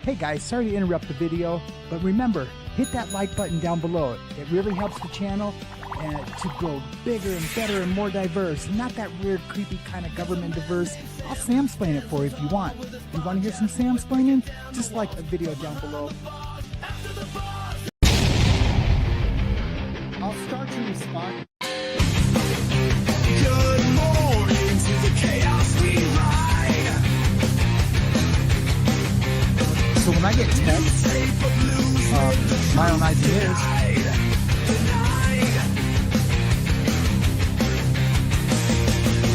Hey guys, sorry to interrupt the video, but remember, hit that like button down below. It really helps the channel to grow bigger and better and more diverse. Not that weird, creepy kind of government diverse. I'll Samsplain it for you if you want. You want to hear some Samsplaining? Just like the video down below. I'll start to respond. Good morning to the chaos we ride. So when I get texts, my own ideas.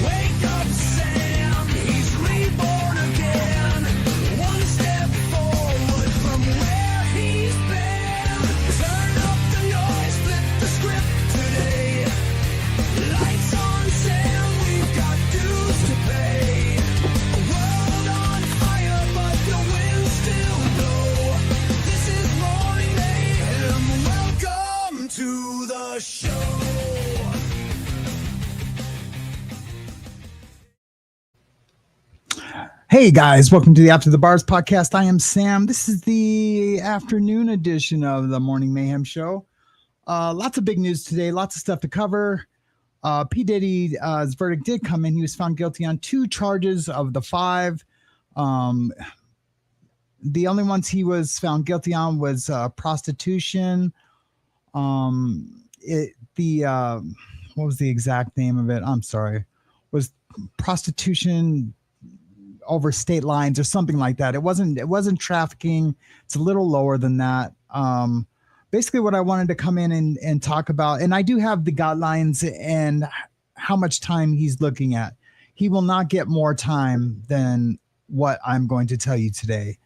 Wake up, Sam, he's reborn again. One step forward from where he's been. Turn up the noise, flip the script today. Lights on, Sam, we've got dues to pay. A world on fire, but the winds still blow. This is Morning Mayhem. Welcome to the show. Hey guys, welcome to the After the Bars podcast. I am Sam. This is the afternoon edition of the Morning Mayhem show. Lots of big news today, lots of stuff to cover. P. Diddy's verdict did come in. He was found guilty on 2 charges of the 5. The only ones he was found guilty on was prostitution. What was the exact name of it? I'm sorry. Was prostitution over state lines or something like that. It wasn't trafficking. It's a little lower than that. Basically what I wanted to come in and talk about, and I do have the guidelines and how much time he's looking at. He will not get more time than what I'm going to tell you today.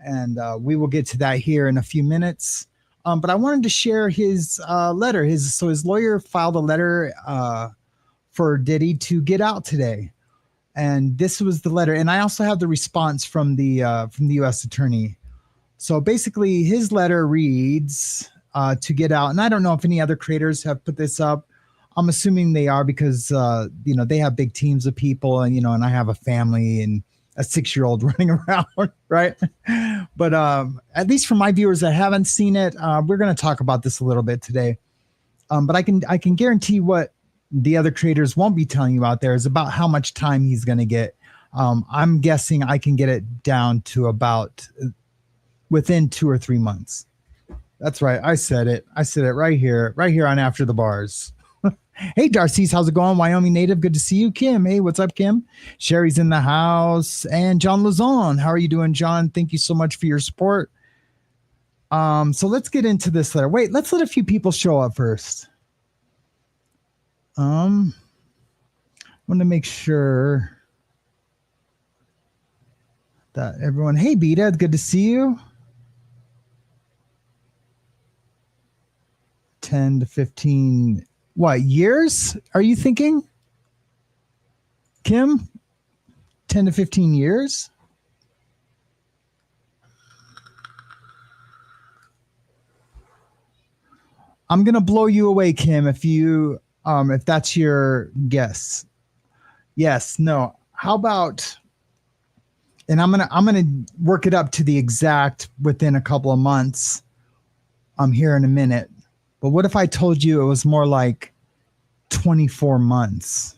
And we will get to that here in a few minutes. But I wanted to share his letter. His lawyer filed a letter for Diddy to get out today. And this was the letter. And I also have the response from the U.S. attorney. So basically his letter reads to get out. And I don't know if any other creators have put this up. I'm assuming they are because, they have big teams of people and, and I have a family and a 6-year-old running around, right? But at least for my viewers that haven't seen it, we're going to talk about this a little bit today. But I can guarantee what the other creators won't be telling you out there is about how much time he's going to get. I'm guessing I can get it down to about within 2 or 3 months. That's right. I said it right here on After the Bars. Hey, Darcy's, how's it going? Wyoming native. Good to see you. Kim. Hey, what's up, Kim? Sherry's in the house. And John Lazon. How are you doing, John? Thank you so much for your support. So let's get into this letter. Wait, let's let a few people show up first. Want to make sure that everyone, hey Beta, good to see you. 10 to 15, what, years are you thinking? Kim, 10 to 15 years? I'm going to blow you away, Kim, if that's your guess. Yes, no. How about, and I'm gonna work it up to the exact within a couple of months. I'm here in a minute. But what if I told you it was more like 24 months?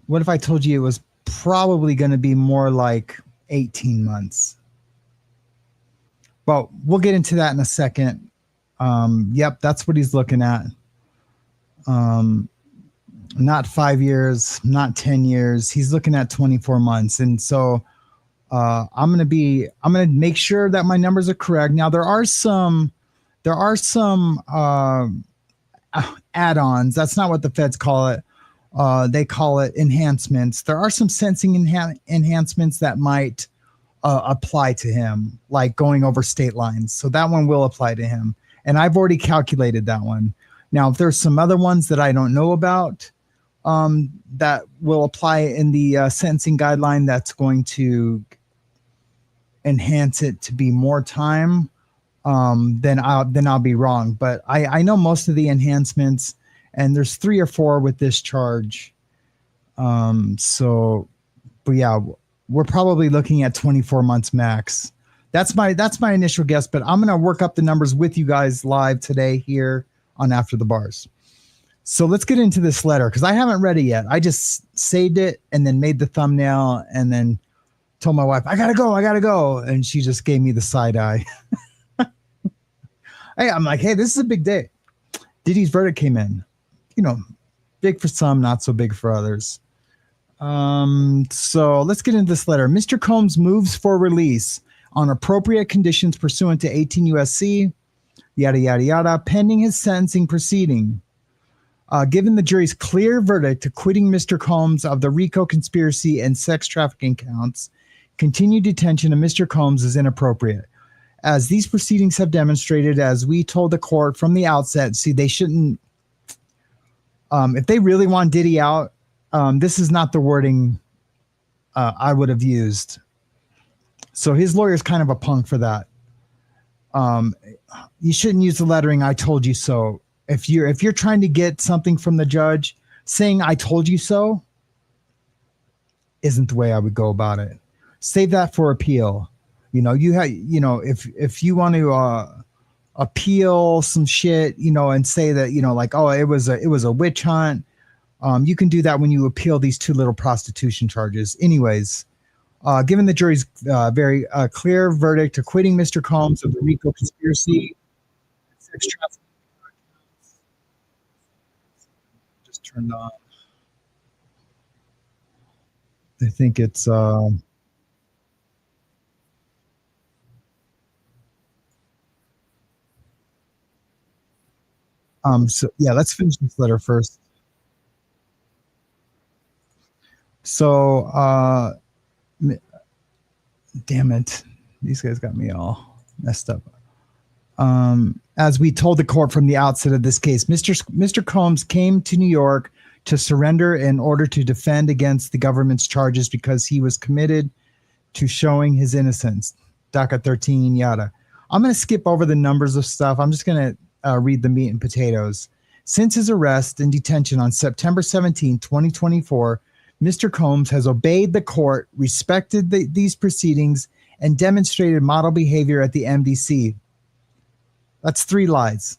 What if I told you it was probably going to be more like 18 months? Well, we'll get into that in a second. Yep, that's what he's looking at. Not 5 years, not 10 years. He's looking at 24 months. And so I'm going to make sure that my numbers are correct. Now there are some add-ons. That's not what the feds call it. They call it enhancements. There are some sensing enhancements that might apply to him, like going over state lines. So that one will apply to him. And I've already calculated that one. Now, if there's some other ones that I don't know about that will apply in the sentencing guideline that's going to enhance it to be more time, then I'll be wrong. But I know most of the enhancements, and there's 3 or 4 with this charge. But yeah, we're probably looking at 24 months max. That's my initial guess, but I'm going to work up the numbers with you guys live today here on After the Bars. So let's get into this letter because I haven't read it yet. I just saved it and then made the thumbnail and then told my wife, I gotta go. And she just gave me the side eye. Hey, I'm like, hey, this is a big day. Diddy's verdict came in. You know, big for some, not so big for others. So let's get into this letter. Mr. Combs moves for release on appropriate conditions pursuant to 18 USC, yada, yada, yada, pending his sentencing proceeding. Given the jury's clear verdict acquitting Mr. Combs of the RICO conspiracy and sex trafficking counts, continued detention of Mr. Combs is inappropriate. As these proceedings have demonstrated, as we told the court from the outset, see, they shouldn't, if they really want Diddy out, this is not the wording I would have used. So his lawyer's kind of a punk for that. You shouldn't use the lettering, I told you so. If you're trying to get something from the judge, saying I told you so isn't the way I would go about it. Save that for appeal. You know, if you want to appeal some shit, and say that, like, oh, it was a witch hunt. You can do that when you appeal these two little prostitution charges. Anyways, given the jury's very clear verdict acquitting Mr. Combs of the RICO conspiracy, sex trafficking, just turned on. I think it's so yeah, let's finish this letter first. So damn it, these guys got me all messed up. As we told the court from the outset of this case, Mr. Combs came to New York to surrender in order to defend against the government's charges because he was committed to showing his innocence. DACA 13, yada. I'm going to skip over the numbers of stuff. I'm just going to read the meat and potatoes. Since his arrest and detention on September 17, 2024, Mr. Combs has obeyed the court, respected these proceedings, and demonstrated model behavior at the MDC. That's 3 lies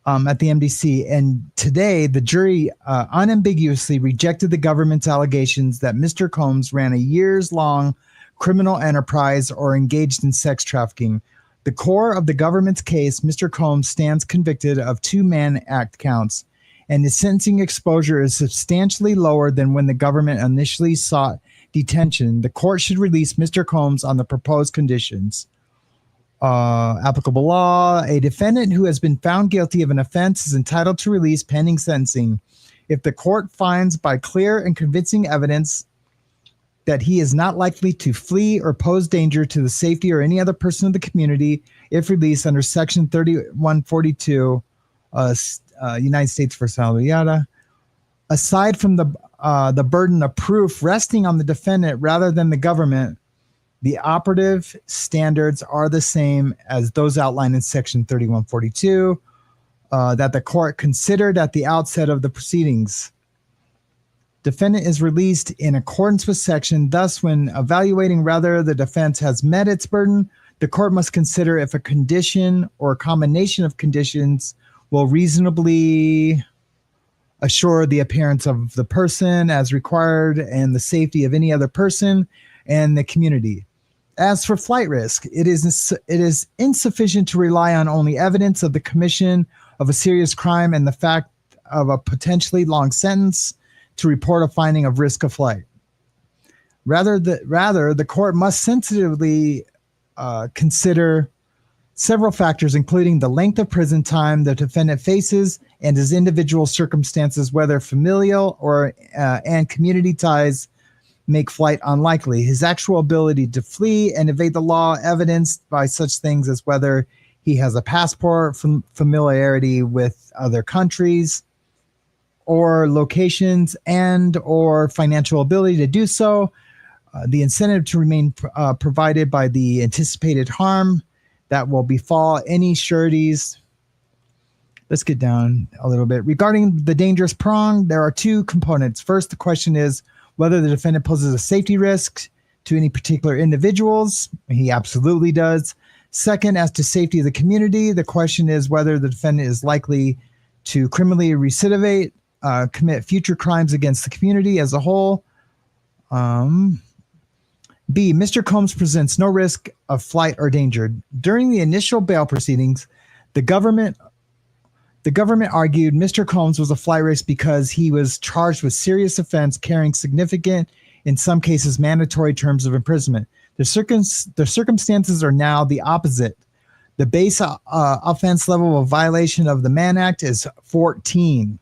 at the MDC. And today, the jury unambiguously rejected the government's allegations that Mr. Combs ran a years-long criminal enterprise or engaged in sex trafficking. The core of the government's case, Mr. Combs stands convicted of 2 Mann Act counts, and his sentencing exposure is substantially lower than when the government initially sought detention. The court should release Mr. Combs on the proposed conditions. Applicable law: a defendant who has been found guilty of an offense is entitled to release pending sentencing. If the court finds by clear and convincing evidence that he is not likely to flee or pose danger to the safety or any other person of the community, if released under Section 3142, United States v. Yada. Aside from the burden of proof resting on the defendant rather than the government, the operative standards are the same as those outlined in Section 3142 that the court considered at the outset of the proceedings. Defendant is released in accordance with section. Thus, when evaluating whether the defense has met its burden, the court must consider if a condition or a combination of conditions will reasonably assure the appearance of the person as required and the safety of any other person and the community. As for flight risk, it is insufficient to rely on only evidence of the commission of a serious crime and the fact of a potentially long sentence to report a finding of risk of flight. Rather, the court must sensitively consider several factors, including the length of prison time the defendant faces and his individual circumstances, whether familial or and community ties make flight unlikely, his actual ability to flee and evade the law, evidenced by such things as whether he has a passport, familiarity with other countries or locations, and or financial ability to do so, the incentive to remain provided by the anticipated harm that will befall any sureties. Let's get down a little bit. Regarding the dangerous prong, there are 2 components. First, the question is whether the defendant poses a safety risk to any particular individuals. He absolutely does. Second, as to safety of the community, the question is whether the defendant is likely to criminally recidivate, commit future crimes against the community as a whole. B, Mr. Combs presents no risk of flight or danger. During the initial bail proceedings, the government argued Mr. Combs was a flight risk because he was charged with serious offense carrying significant, in some cases, mandatory terms of imprisonment. The circumstances are now the opposite. The base offense level of violation of the Mann Act is 14.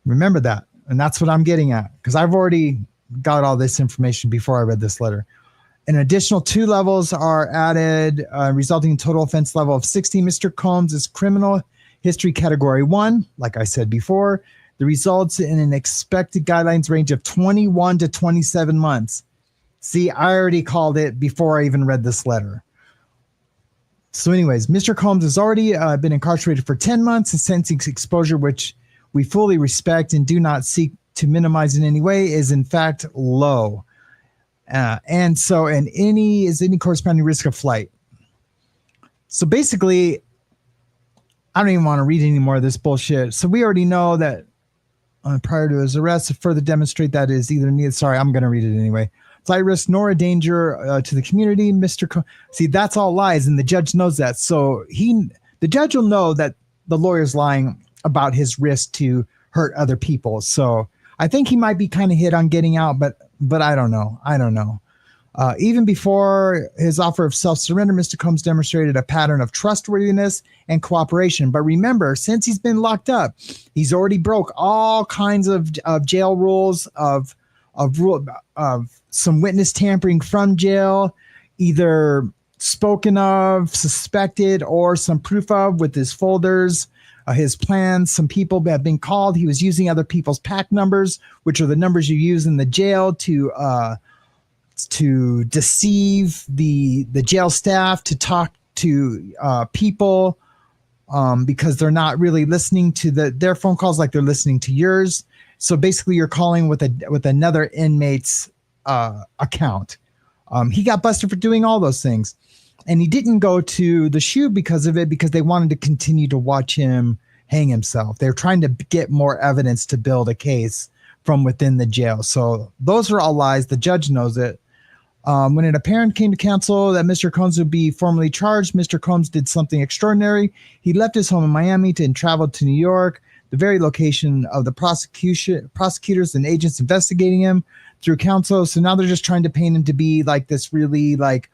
Remember that. And that's what I'm getting at, because I've already got all this information before I read this letter. An additional 2 levels are added, resulting in total offense level of 60. Mr. Combs is criminal history category 1, like I said before. The results in an expected guidelines range of 21 to 27 months. See, I already called it before I even read this letter. So anyways, Mr. Combs has already been incarcerated for 10 months. His sentencing exposure, which we fully respect and do not seek to minimize in any way, is in fact low. And any corresponding risk of flight. So basically, I don't even want to read any more of this bullshit. So we already know that prior to his arrest, to further demonstrate that is either needed. Sorry, I'm going to read it anyway. Flight risk nor a danger to the community. See, that's all lies, and the judge knows that. So the judge will know that the lawyer's lying about his risk to hurt other people. So I think he might be kind of hit on getting out, but I don't know. Even before his offer of self-surrender, Mr. Combs demonstrated a pattern of trustworthiness and cooperation. But remember, since he's been locked up, he's already broke all kinds of jail rules, of some witness tampering from jail, either spoken of, suspected, or some proof of with his folders, his plans. Some people have been called. He was using other people's PAC numbers, which are the numbers you use in the jail to deceive the jail staff to talk to people because they're not really listening to their phone calls like they're listening to yours. So basically, you're calling with another inmate's account. He got busted for doing all those things, and he didn't go to the SHU because of it, because they wanted to continue to watch him hang himself. They're trying to get more evidence to build a case from within the jail. So those are all lies. The judge knows it. When an apparent came to counsel that Mr. Combs would be formally charged, Mr. Combs did something extraordinary. He left his home in Miami and traveled to New York, the very location of the prosecutors and agents investigating him through counsel. So now they're just trying to paint him to be like this really look,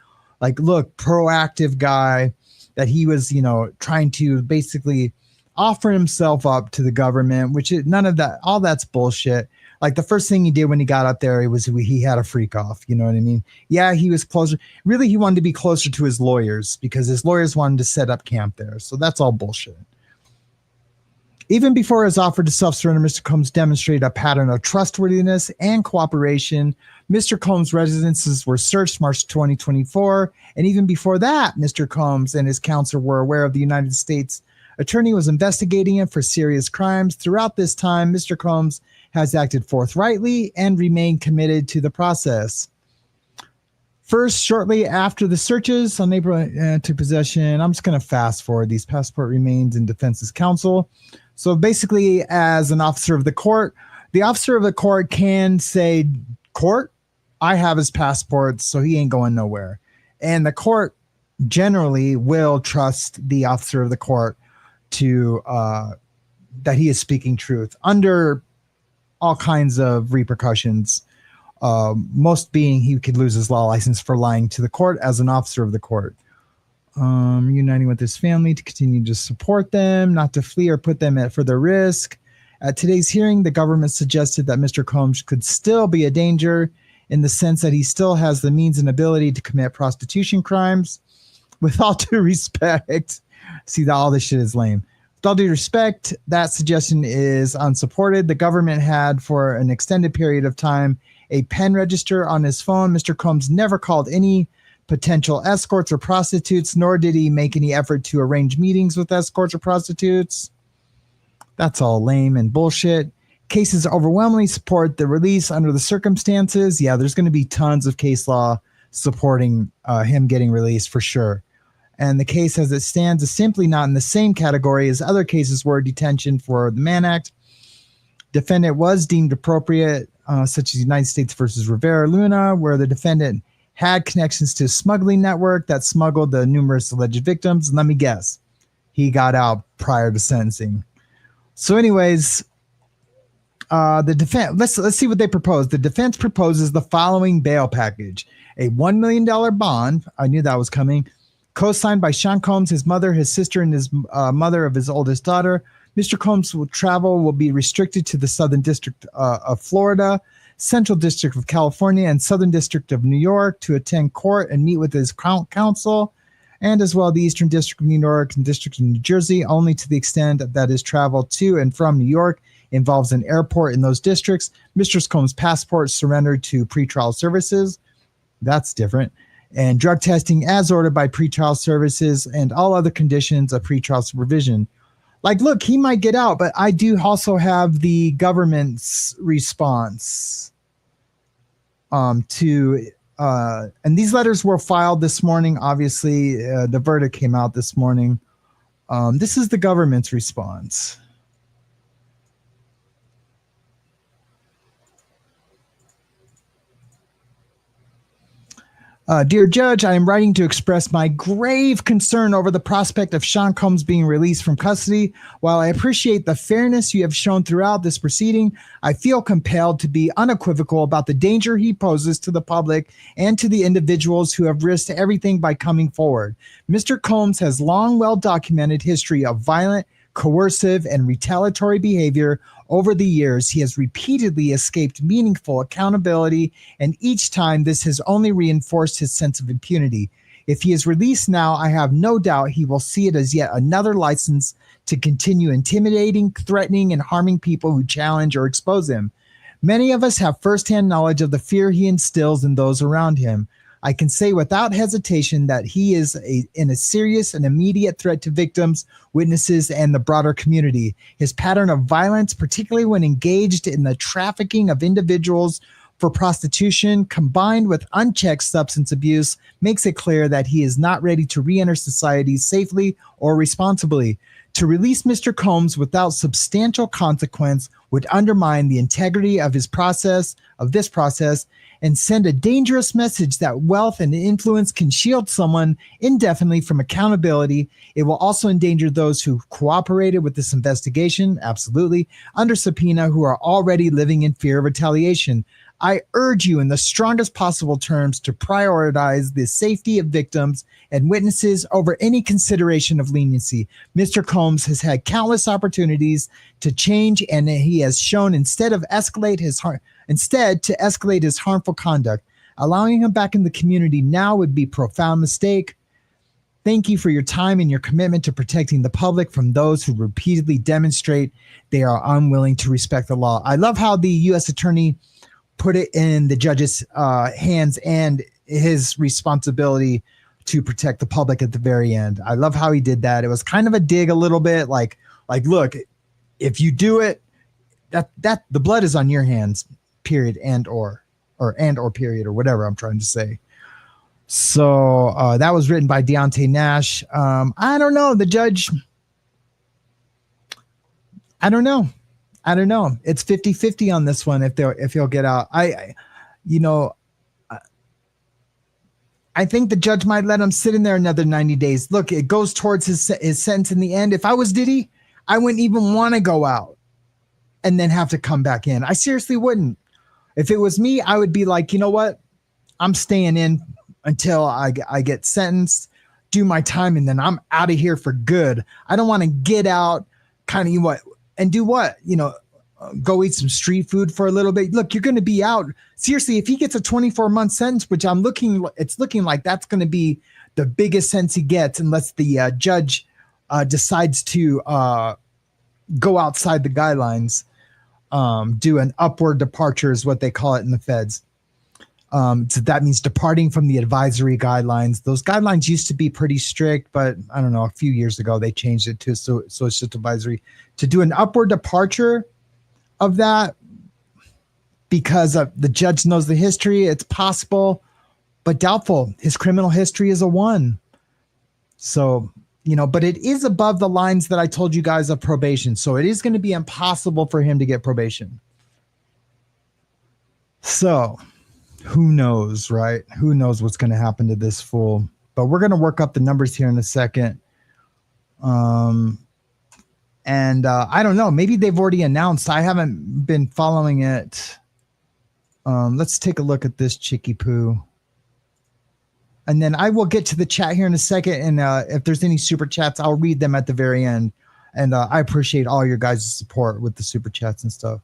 proactive guy, that he was, trying to basically offer himself up to the government, which is none of that. All that's bullshit. Like the first thing he did when he got up there, he had a freak off. You know what I mean? Yeah, he was closer. Really, he wanted to be closer to his lawyers because his lawyers wanted to set up camp there. So that's all bullshit. Even before his offer to self-surrender, Mr. Combs demonstrated a pattern of trustworthiness and cooperation. Mr. Combs' residences were searched March 2024. And even before that, Mr. Combs and his counsel were aware of the United States attorney was investigating him for serious crimes. Throughout this time, Mr. Combs has acted forthrightly and remained committed to the process. First, shortly after the searches on April took possession, I'm just going to fast forward. These passport remains in defense's counsel. So basically, as an officer of the court, the officer of the court can say, court, I have his passport, so he ain't going nowhere. And the court generally will trust the officer of the court to that he is speaking truth under all kinds of repercussions. Most being he could lose his law license for lying to the court as an officer of the court. Uniting with his family to continue to support them, not to flee or put them at further risk. At today's hearing, the government suggested that Mr. Combs could still be a danger in the sense that he still has the means and ability to commit prostitution crimes. With all due respect, see, all this shit is lame. With all due respect, that suggestion is unsupported. The government had, for an extended period of time, a pen register on his phone. Mr. Combs never called any potential escorts or prostitutes, nor did he make any effort to arrange meetings with escorts or prostitutes. That's all lame and bullshit. Cases overwhelmingly support the release under the circumstances. Yeah, there's going to be tons of case law supporting him getting released for sure. And the case as it stands is simply not in the same category as other cases where detention for the Mann Act. Defendant was deemed appropriate, such as United States versus Rivera Luna, where the defendant had connections to a smuggling network that smuggled the numerous alleged victims. And let me guess, he got out prior to sentencing. So anyways, the defense, let's see what they propose. The defense proposes the following bail package: a $1 million bond. I knew that was coming. Co-signed by Sean Combs, his mother, his sister, and his mother of his oldest daughter. Mr. Combs' travel will be restricted to the Southern District of Florida, Central District of California, and Southern District of New York to attend court and meet with his counsel, and as well the Eastern District of New York and District of New Jersey, only to the extent that his travel to and from New York involves an airport in those districts. Mr. Combs' passport surrendered to pretrial services. That's different. And drug testing as ordered by pretrial services and all other conditions of pretrial supervision. Like, look, he might get out, but I do also have the government's response and these letters were filed this morning. Obviously, the verdict came out this morning. This is the government's response. Dear Judge, I am writing to express my grave concern over the prospect of Sean Combs being released from custody. While I appreciate the fairness you have shown throughout this proceeding, I feel compelled to be unequivocal about the danger he poses to the public and to the individuals who have risked everything by coming forward. Mr. Combs has long well-documented history of violent, coercive, and retaliatory behavior. Over the years, he has repeatedly escaped meaningful accountability, and each time this has only reinforced his sense of impunity. If he is released now, I have no doubt he will see it as yet another license to continue intimidating, threatening, and harming people who challenge or expose him. Many of us have firsthand knowledge of the fear he instills in those around him. I can say without hesitation that he is a serious and immediate threat to victims, witnesses, and the broader community. His pattern of violence, particularly when engaged in the trafficking of individuals for prostitution, combined with unchecked substance abuse, makes it clear that he is not ready to re-enter society safely or responsibly. To release Mr. Combs without substantial consequence would undermine the integrity of this process, and send a dangerous message that wealth and influence can shield someone indefinitely from accountability. It will also endanger those who cooperated with this investigation, absolutely, under subpoena, who are already living in fear of retaliation. I urge you in the strongest possible terms to prioritize the safety of victims and witnesses over any consideration of leniency. Mr. Combs has had countless opportunities to change, and he has shown instead to escalate his harmful conduct. Allowing him back in the community now would be a profound mistake. Thank you for your time and your commitment to protecting the public from those who repeatedly demonstrate they are unwilling to respect the law. I love how the U.S. attorney put it in the judge's hands and his responsibility to protect the public at the very end. I love how he did that. It was kind of a dig a little bit like, look, if you do it, that the blood is on your hands, period, and or period, or whatever I'm trying to say. So that was written by Deontay Nash. I don't know. The judge, I don't know. It's 50-50 on this one. If he'll get out, I think the judge might let him sit in there another 90 days. Look, it goes towards his sentence in the end. If I was Diddy, I wouldn't even want to go out and then have to come back in. I seriously wouldn't. If it was me, I would be like, you know what? I'm staying in until I get sentenced, do my time, and then I'm out of here for good. I don't want to get out, kind of and do what? Go eat some street food for a little bit. Look, you're going to be out. Seriously, if he gets a 24-month sentence, which it's looking like that's going to be the biggest sentence he gets, unless the judge decides to go outside the guidelines, do an upward departure is what they call it in the feds. So that means departing from the advisory guidelines. Those guidelines used to be pretty strict, but I don't know, a few years ago they changed it to so it's just advisory. To do an upward departure of that because the judge knows the history. It's possible, but doubtful. His criminal history is a 1. So, but it is above the lines that I told you guys of probation. So it is going to be impossible for him to get probation. So who knows, right? Who knows what's going to happen to this fool? But we're going to work up the numbers here in a second. And I don't know. Maybe they've already announced. I haven't been following it. Let's take a look at this Chicky Poo. And then I will get to the chat here in a second. And if there's any super chats, I'll read them at the very end. And I appreciate all your guys' support with the super chats and stuff.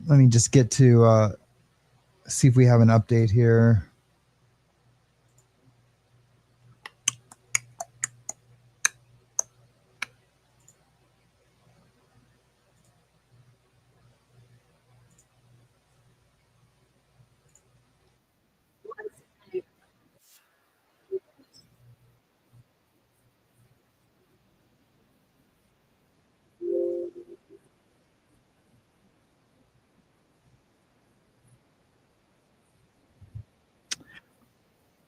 Let me just get to see if we have an update here.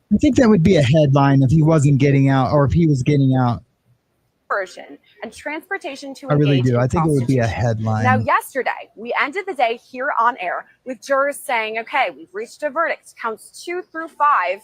I think that would be a headline if he wasn't getting out, or if he was getting out. Version and transportation to I really engage do. in I think it would be a prostitution. headline. Now, yesterday, we ended the day here on air with jurors saying, okay, we've reached a verdict. Counts 2 through 5,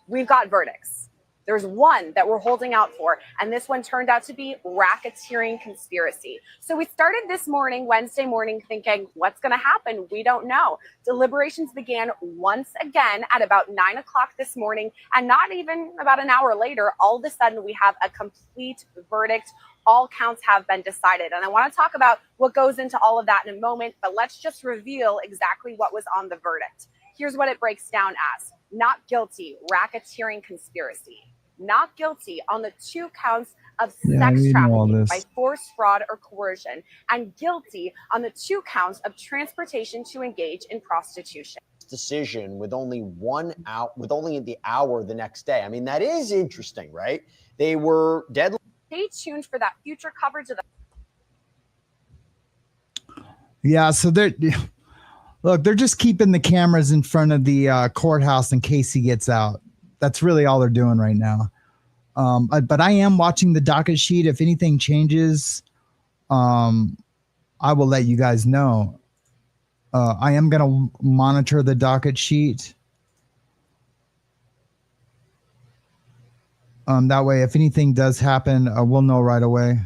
we've got verdicts. There's 1 that we're holding out for, and this one turned out to be racketeering conspiracy. So we started this morning, Wednesday morning, thinking, what's going to happen? We don't know. Deliberations began once again at about 9 o'clock this morning, and not even about an hour later, all of a sudden we have a complete verdict. All counts have been decided. And I want to talk about what goes into all of that in a moment, but let's just reveal exactly what was on the verdict. Here's what it breaks down as: not guilty, racketeering conspiracy. Not guilty on the 2 counts of sex trafficking by force, fraud, or coercion, and guilty on the 2 counts of transportation to engage in prostitution. Decision with only 1 hour, with only the hour the next day. I mean, that is interesting, right? They were dead. Stay tuned for that future coverage of the. Yeah, so they're just keeping the cameras in front of the courthouse in case he gets out. That's really all they're doing right now. But I am watching the docket sheet. If anything changes, I will let you guys know. I am going to monitor the docket sheet. That way, if anything does happen, we'll know right away.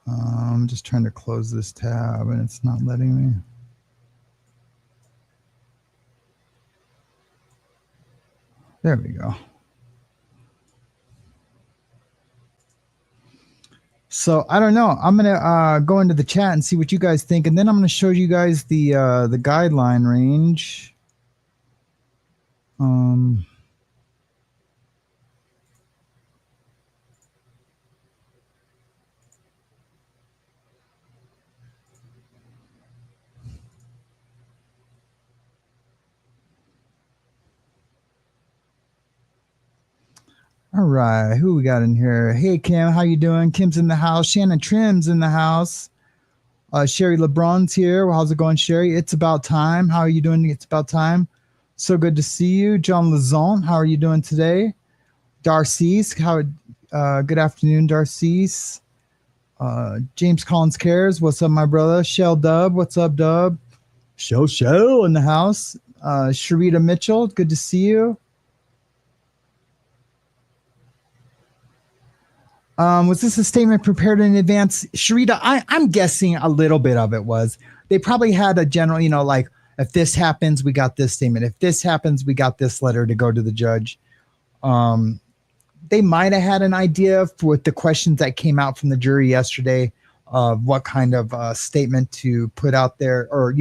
I'm just trying to close this tab and it's not letting me. There we go. So I don't know. I'm gonna go into the chat and see what you guys think, and then I'm gonna show you guys the guideline range. All right, who we got in here? Hey, Kim, how you doing? Kim's in the house. Shannon Trim's in the house. Sherry LeBron's here. Well, how's it going, Sherry? It's about time. How are you doing? It's about time. So good to see you. John Lazon, how are you doing today? Darcy's, good afternoon, Darcy's. James Collins Cares, what's up, my brother? Shell Dub, what's up, Dub? Shell in the house. Sharita Mitchell, good to see you. Was this a statement prepared in advance? Sharita, I'm guessing a little bit of it was. They probably had a general, like, if this happens, we got this statement. If this happens, we got this letter to go to the judge. They might have had an idea with the questions that came out from the jury yesterday of what kind of statement to put out there, or,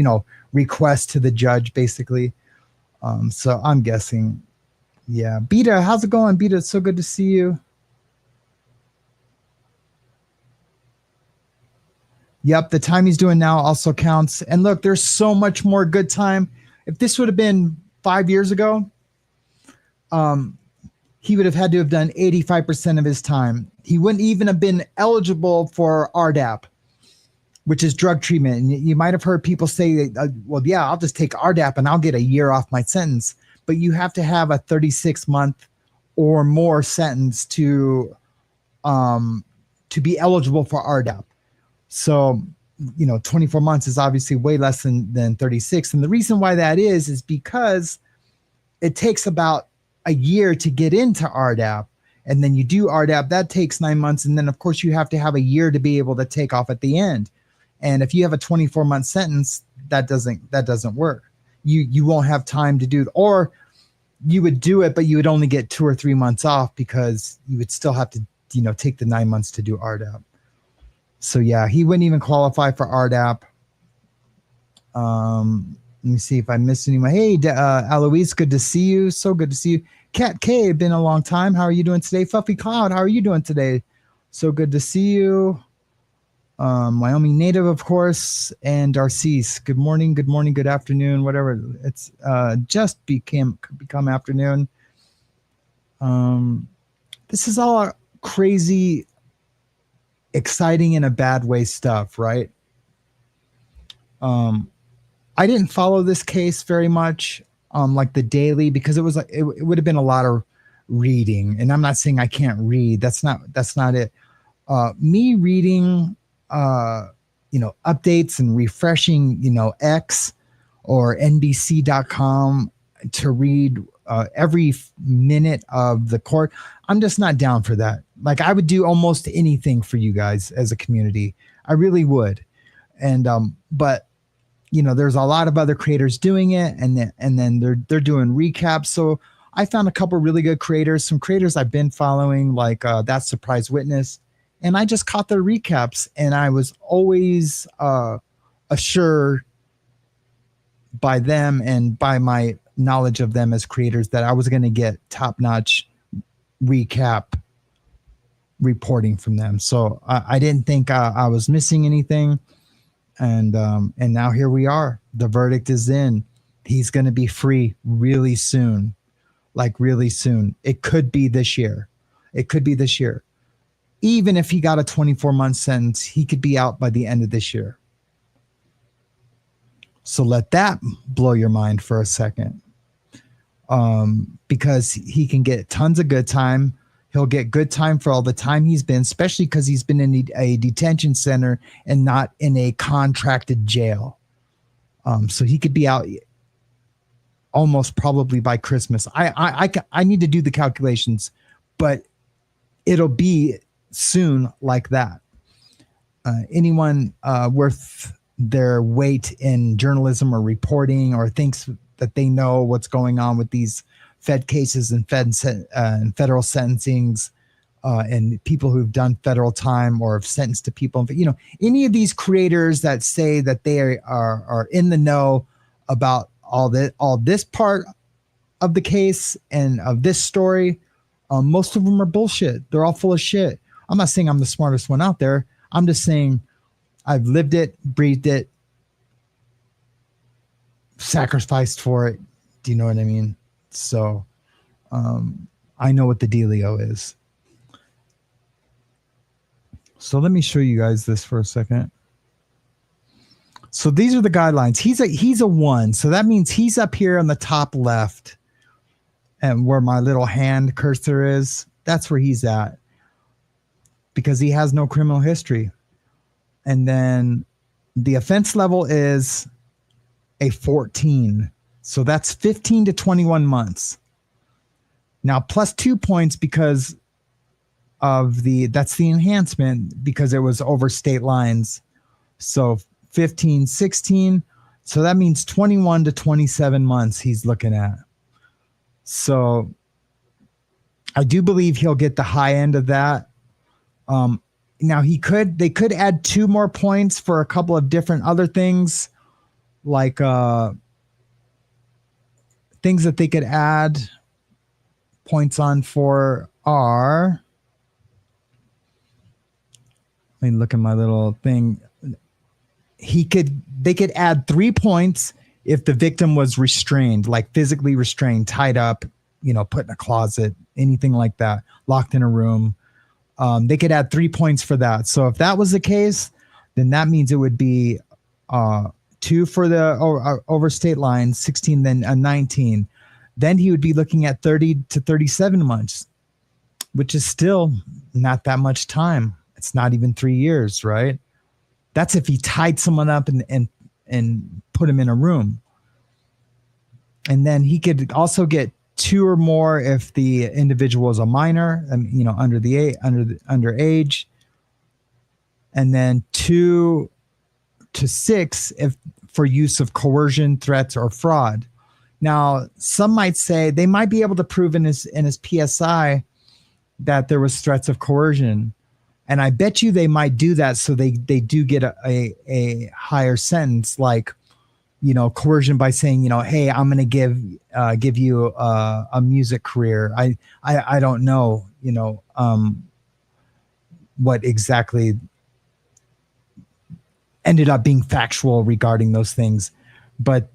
request to the judge, basically. So I'm guessing, yeah. Beta, how's it going? Beta, it's so good to see you. Yep, the time he's doing now also counts. And look, there's so much more good time. If this would have been 5 years ago, he would have had to have done 85% of his time. He wouldn't even have been eligible for RDAP, which is drug treatment. And you might have heard people say, well, yeah, I'll just take RDAP and I'll get a year off my sentence. But you have to have a 36-month or more sentence to be eligible for RDAP. So, 24 months is obviously way less than 36. And the reason why that is because it takes about a year to get into RDAP. And then you do RDAP, that takes 9 months. And then of course you have to have a year to be able to take off at the end. And if you have a 24-month sentence, that doesn't work. You won't have time to do it, or you would do it, but you would only get 2 or 3 months off because you would still have to, take the 9 months to do RDAP. So yeah, he wouldn't even qualify for RDAP. Let me see if I missed anyone. Hey, Aloise, good to see you. So good to see you. Kat K, been a long time. How are you doing today? Fuffy Cloud, how are you doing today? So good to see you. Wyoming native, of course, and Darcise. Good morning, good afternoon, whatever. It's just become afternoon. This is all crazy, exciting in a bad way stuff, right? I didn't follow this case very much, like the daily, because it was like it would have been a lot of reading. And I'm not saying I can't read. That's not it. Me reading, updates and refreshing, X or NBC.com to read every minute of the court. I'm just not down for that. Like, I would do almost anything for you guys as a community. I really would. And but there's a lot of other creators doing it, and then they're doing recaps. So I found a couple really good creators, some creators I've been following, like That Surprise Witness, and I just caught their recaps, and I was always assured by them and by my knowledge of them as creators that I was going to get top-notch recap reporting from them. So I didn't think I was missing anything. And now here we are. The verdict is in. He's going to be free really soon, like really soon. It could be this year. Even if he got a 24-month sentence, he could be out by the end of this year. So let that blow your mind for a second, because he can get tons of good time. He'll get good time for all the time he's been, especially because he's been in a detention center and not in a contracted jail. So he could be out almost probably by Christmas. I need to do the calculations, but it'll be soon like that. Anyone worth their weight in journalism or reporting, or thinks that they know what's going on with these Fed cases and federal sentencings, and people who've done federal time or have sentenced to people, any of these creators that say that they are in the know about all this part of the case and of this story, most of them are bullshit. They're all full of shit. I'm not saying I'm the smartest one out there. I'm just saying I've lived it, breathed it, sacrificed for it. Do you know what I mean? So I know what the dealio is. So let me show you guys this for a second. So these are the guidelines. He's a 1. So that means he's up here on the top left, and where my little hand cursor is, that's where he's at, because he has no criminal history. And then the offense level is a 14. So that's 15 to 21 months. Now, plus 2 points because of that's the enhancement, because it was over state lines. So 15, 16. So that means 21 to 27 months he's looking at. So I do believe he'll get the high end of that. Now they could add 2 more points for a couple of different other things, like things that they could add points on for are, let me look at my little thing. they could add 3 points if the victim was restrained, like physically restrained, tied up, put in a closet, anything like that, locked in a room. They could add 3 points for that. So if that was the case, then that means it would be 2 for the over state line, 16, then 19. Then he would be looking at 30 to 37 months, which is still not that much time. It's not even 3 years, right? That's if he tied someone up and put him in a room. And then he could also get 2 or more if the individual is a minor, underage, and then 2 to 6 if for use of coercion, threats, or fraud. Now, some might say they might be able to prove in his PSI that there was threats of coercion. And I bet you they might do that so they do get a higher sentence, like, coercion by saying, hey, I'm going to give you a music career. I don't know, what exactly ended up being factual regarding those things. But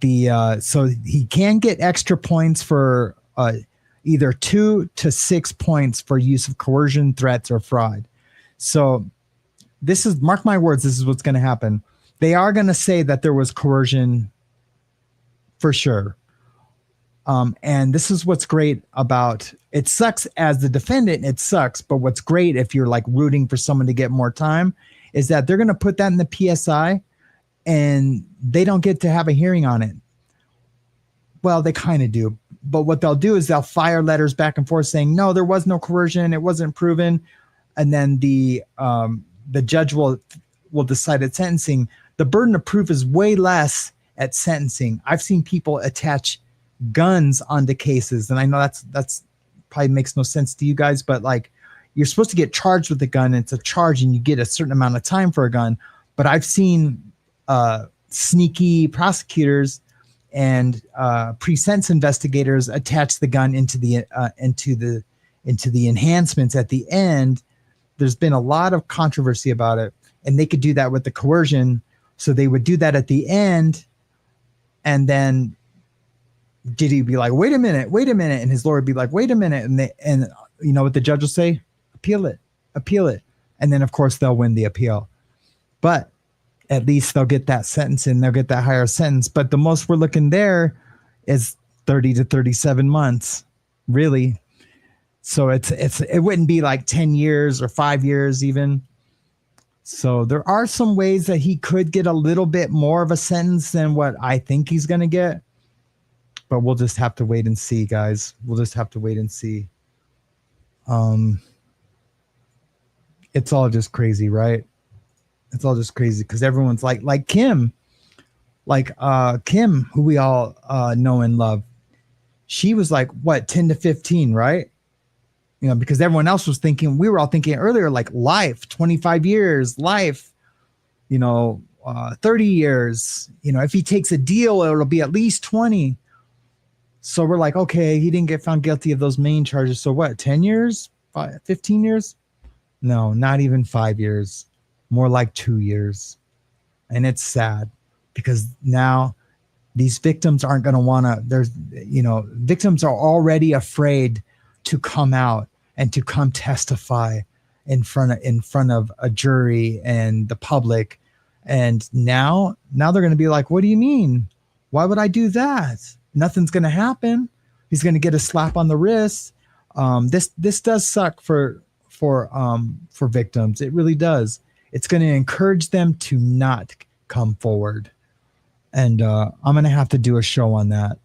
so he can get extra points for either 2 to 6 points for use of coercion, threats, or fraud. So this is, mark my words, this is what's going to happen. They are going to say that there was coercion for sure. And this is what's great about it. Sucks as the defendant, it sucks. But what's great if you're like rooting for someone to get more time is that they're going to put that in the PSI and they don't get to have a hearing on it. Well, they kind of do. But what they'll do is they'll fire letters back and forth saying, no, there was no coercion. It wasn't proven. And then the judge will decide at sentencing. The burden of proof is way less at sentencing. I've seen people attach guns onto cases, and I know that's probably makes no sense to you guys, but like you're supposed to get charged with a gun. And it's a charge, and you get a certain amount of time for a gun. But I've seen sneaky prosecutors and pre-sentence investigators attach the gun into the enhancements at the end. There's been a lot of controversy about it, and they could do that with the coercion. So they would do that at the end, and then Diddy would be like, wait a minute. And his lawyer would be like, wait a minute. And you know what the judge will say? Appeal it. And then of course they'll win the appeal, but at least they'll get that sentence and they'll get that higher sentence. But the most we're looking there is 30 to 37 months, really. So it wouldn't be like 10 years or 5 years even. So there are some ways that he could get a little bit more of a sentence than what I think he's going to get. But we'll just have to wait and see, guys. We'll just have to wait and see. It's all just crazy, right? It's all just crazy because everyone's like Kim, Kim, who we all know and love. She was like, what, 10 to 15, right? You know, because everyone else was thinking, we were all thinking earlier, like life, 25 years, life, 30 years. If he takes a deal, it'll be at least 20. So we're like, okay, he didn't get found guilty of those main charges. So what, 10 years, 15 years? No, not even 5 years, more like 2 years. And it's sad because now these victims aren't going to want to, victims are already afraid to come out and to come testify in front of a jury and the public. And now they're going to be like, what do you mean? Why would I do that? Nothing's going to happen. He's going to get a slap on the wrist. This does suck for victims. It really does. It's going to encourage them to not come forward. And I'm going to have to do a show on that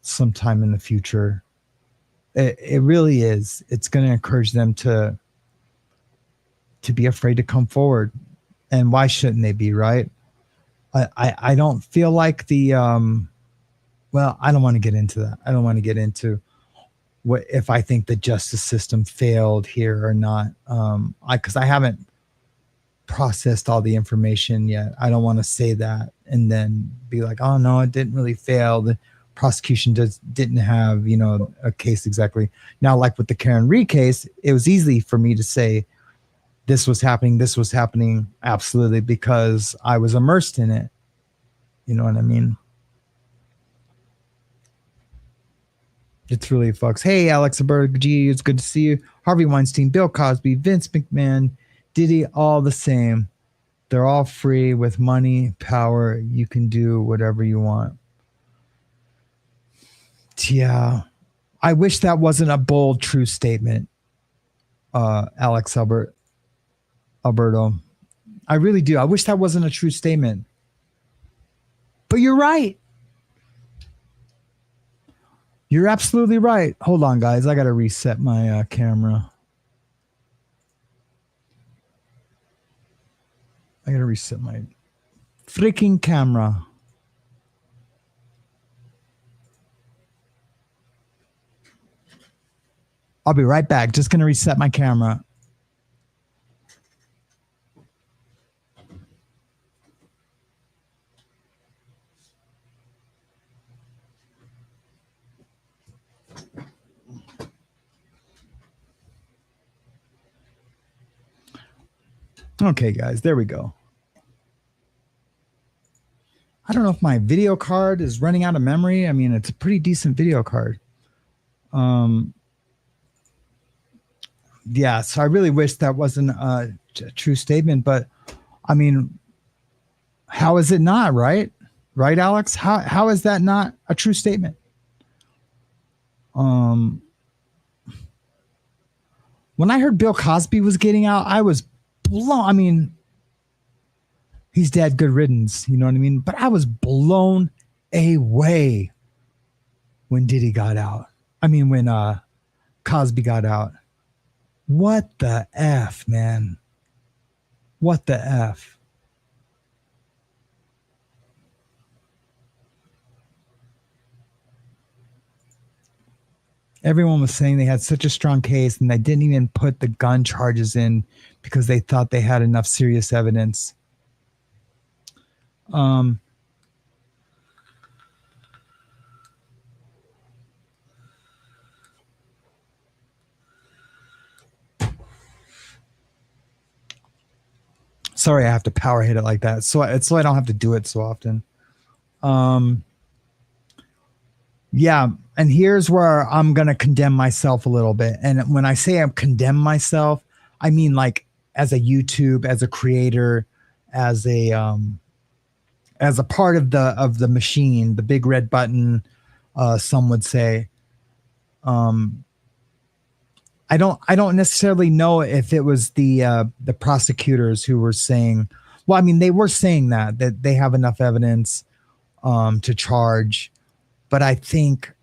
sometime in the future. It really is. It's going to encourage them to be afraid to come forward. And why shouldn't they be, right? I don't feel like I don't want to get into that. I don't want to get into what if I think the justice system failed here or not. Because I haven't processed all the information yet. I don't want to say that and then be like, oh no, it didn't really fail. The prosecution didn't have, a case exactly. Now, like with the Karen Reed case, it was easy for me to say, this was happening. This was happening. Absolutely. Because I was immersed in it. You know what I mean? It's really fucks. Hey, Alex Berg, G, it's good to see you. Harvey Weinstein, Bill Cosby, Vince McMahon, Diddy, all the same. They're all free with money, power. You can do whatever you want. Yeah. I wish that wasn't a bold, true statement, Alex Alberto. I really do. I wish that wasn't a true statement. But you're right. You're absolutely right. Hold on, guys. I got to reset my camera. I got to reset my freaking camera. I'll be right back. Just going to reset my camera. Okay, guys, there we go. I don't know if my video card is running out of memory. I mean, it's a pretty decent video card. Yeah, so I really wish that wasn't a true statement, but I mean, how is it not, right? Right, Alex? How is that not a true statement? When I heard Bill Cosby was getting out, I was blown. I mean, he's dead, good riddance, you know what I mean? But I was blown away when Diddy got out. I mean, when Cosby got out. What the F, man? What the F? Everyone was saying they had such a strong case and they didn't even put the gun charges in because they thought they had enough serious evidence. Sorry, I have to power hit it like that. So I don't have to do it so often. Yeah. And here's where I'm going to condemn myself a little bit. And when I say I condemn myself, I mean like as a YouTube, as a creator, as a part of the machine, the big red button, some would say. I don't necessarily know if it was the prosecutors who were saying, well, I mean, they were saying that they have enough evidence to charge, but I think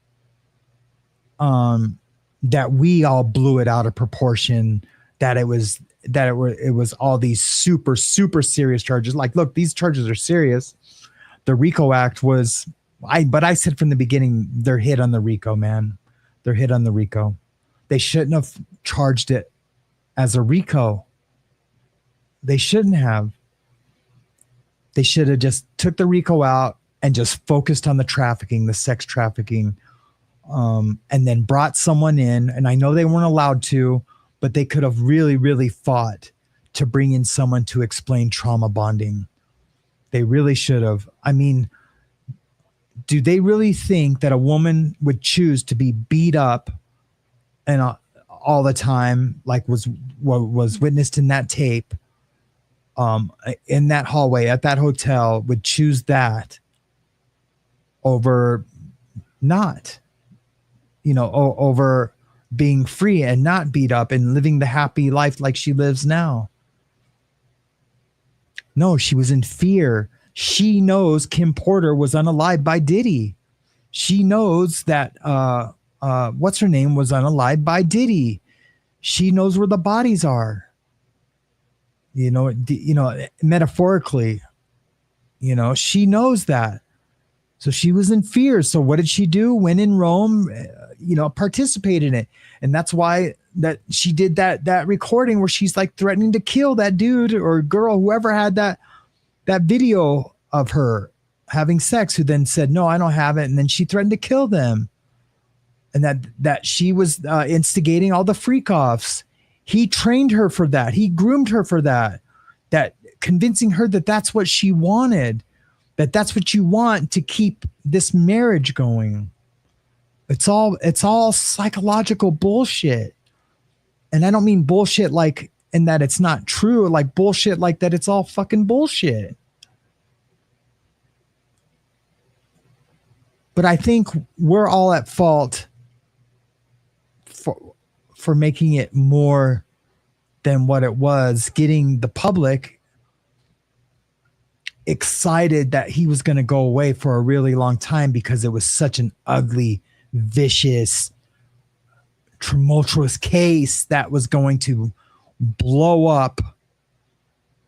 that we all blew it out of proportion, that it was all these super, super serious charges. Like, look, these charges are serious. The RICO Act was, but I said from the beginning, they're hit on the RICO, man. They're hit on the RICO. They shouldn't have charged it as a RICO. They shouldn't have. They should have just took the RICO out and just focused on the trafficking, the sex trafficking, and then brought someone in. And I know they weren't allowed to, but they could have really, really fought to bring in someone to explain trauma bonding. They really should have. I mean, do they really think that a woman would choose to be beat up and all the time, like was witnessed in that tape, in that hallway at that hotel, would choose that over not, over being free and not beat up and living the happy life like she lives now? No, she was in fear. She knows Kim Porter was unalived by Diddy. She knows that what's her name was unalived by Diddy. She knows where the bodies are. Metaphorically, she knows that. So she was in fear. So what did she do? When in Rome, participate in it. And that's why that she did that recording where she's like threatening to kill that dude or girl, whoever had that video of her having sex, who then said, no, I don't have it. And then she threatened to kill them. And that she was instigating all the freak offs He trained her for that. He groomed her for that. That convincing her that that's what she wanted, that that's what you want to keep this marriage going. It's all psychological bullshit. And I don't mean bullshit like in that it's not true, like bullshit like that it's all fucking bullshit. But I think we're all at fault for making it more than what it was, getting the public excited that he was going to go away for a really long time because it was such an ugly, vicious, tumultuous case that was going to blow up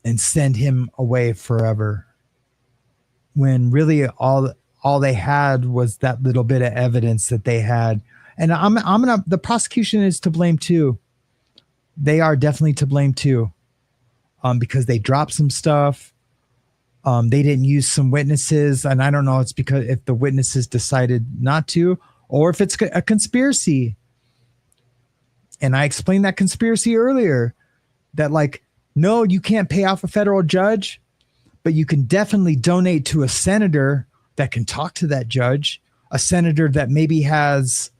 and send him away forever. When really all they had was that little bit of evidence that they had. And the prosecution is to blame too. They are definitely to blame too. Because they dropped some stuff. They didn't use some witnesses, and I don't know, it's because if the witnesses decided not to, or if it's a conspiracy. And I explained that conspiracy earlier, that like, no, you can't pay off a federal judge, but you can definitely donate to a senator that can talk to that judge, a senator that maybe has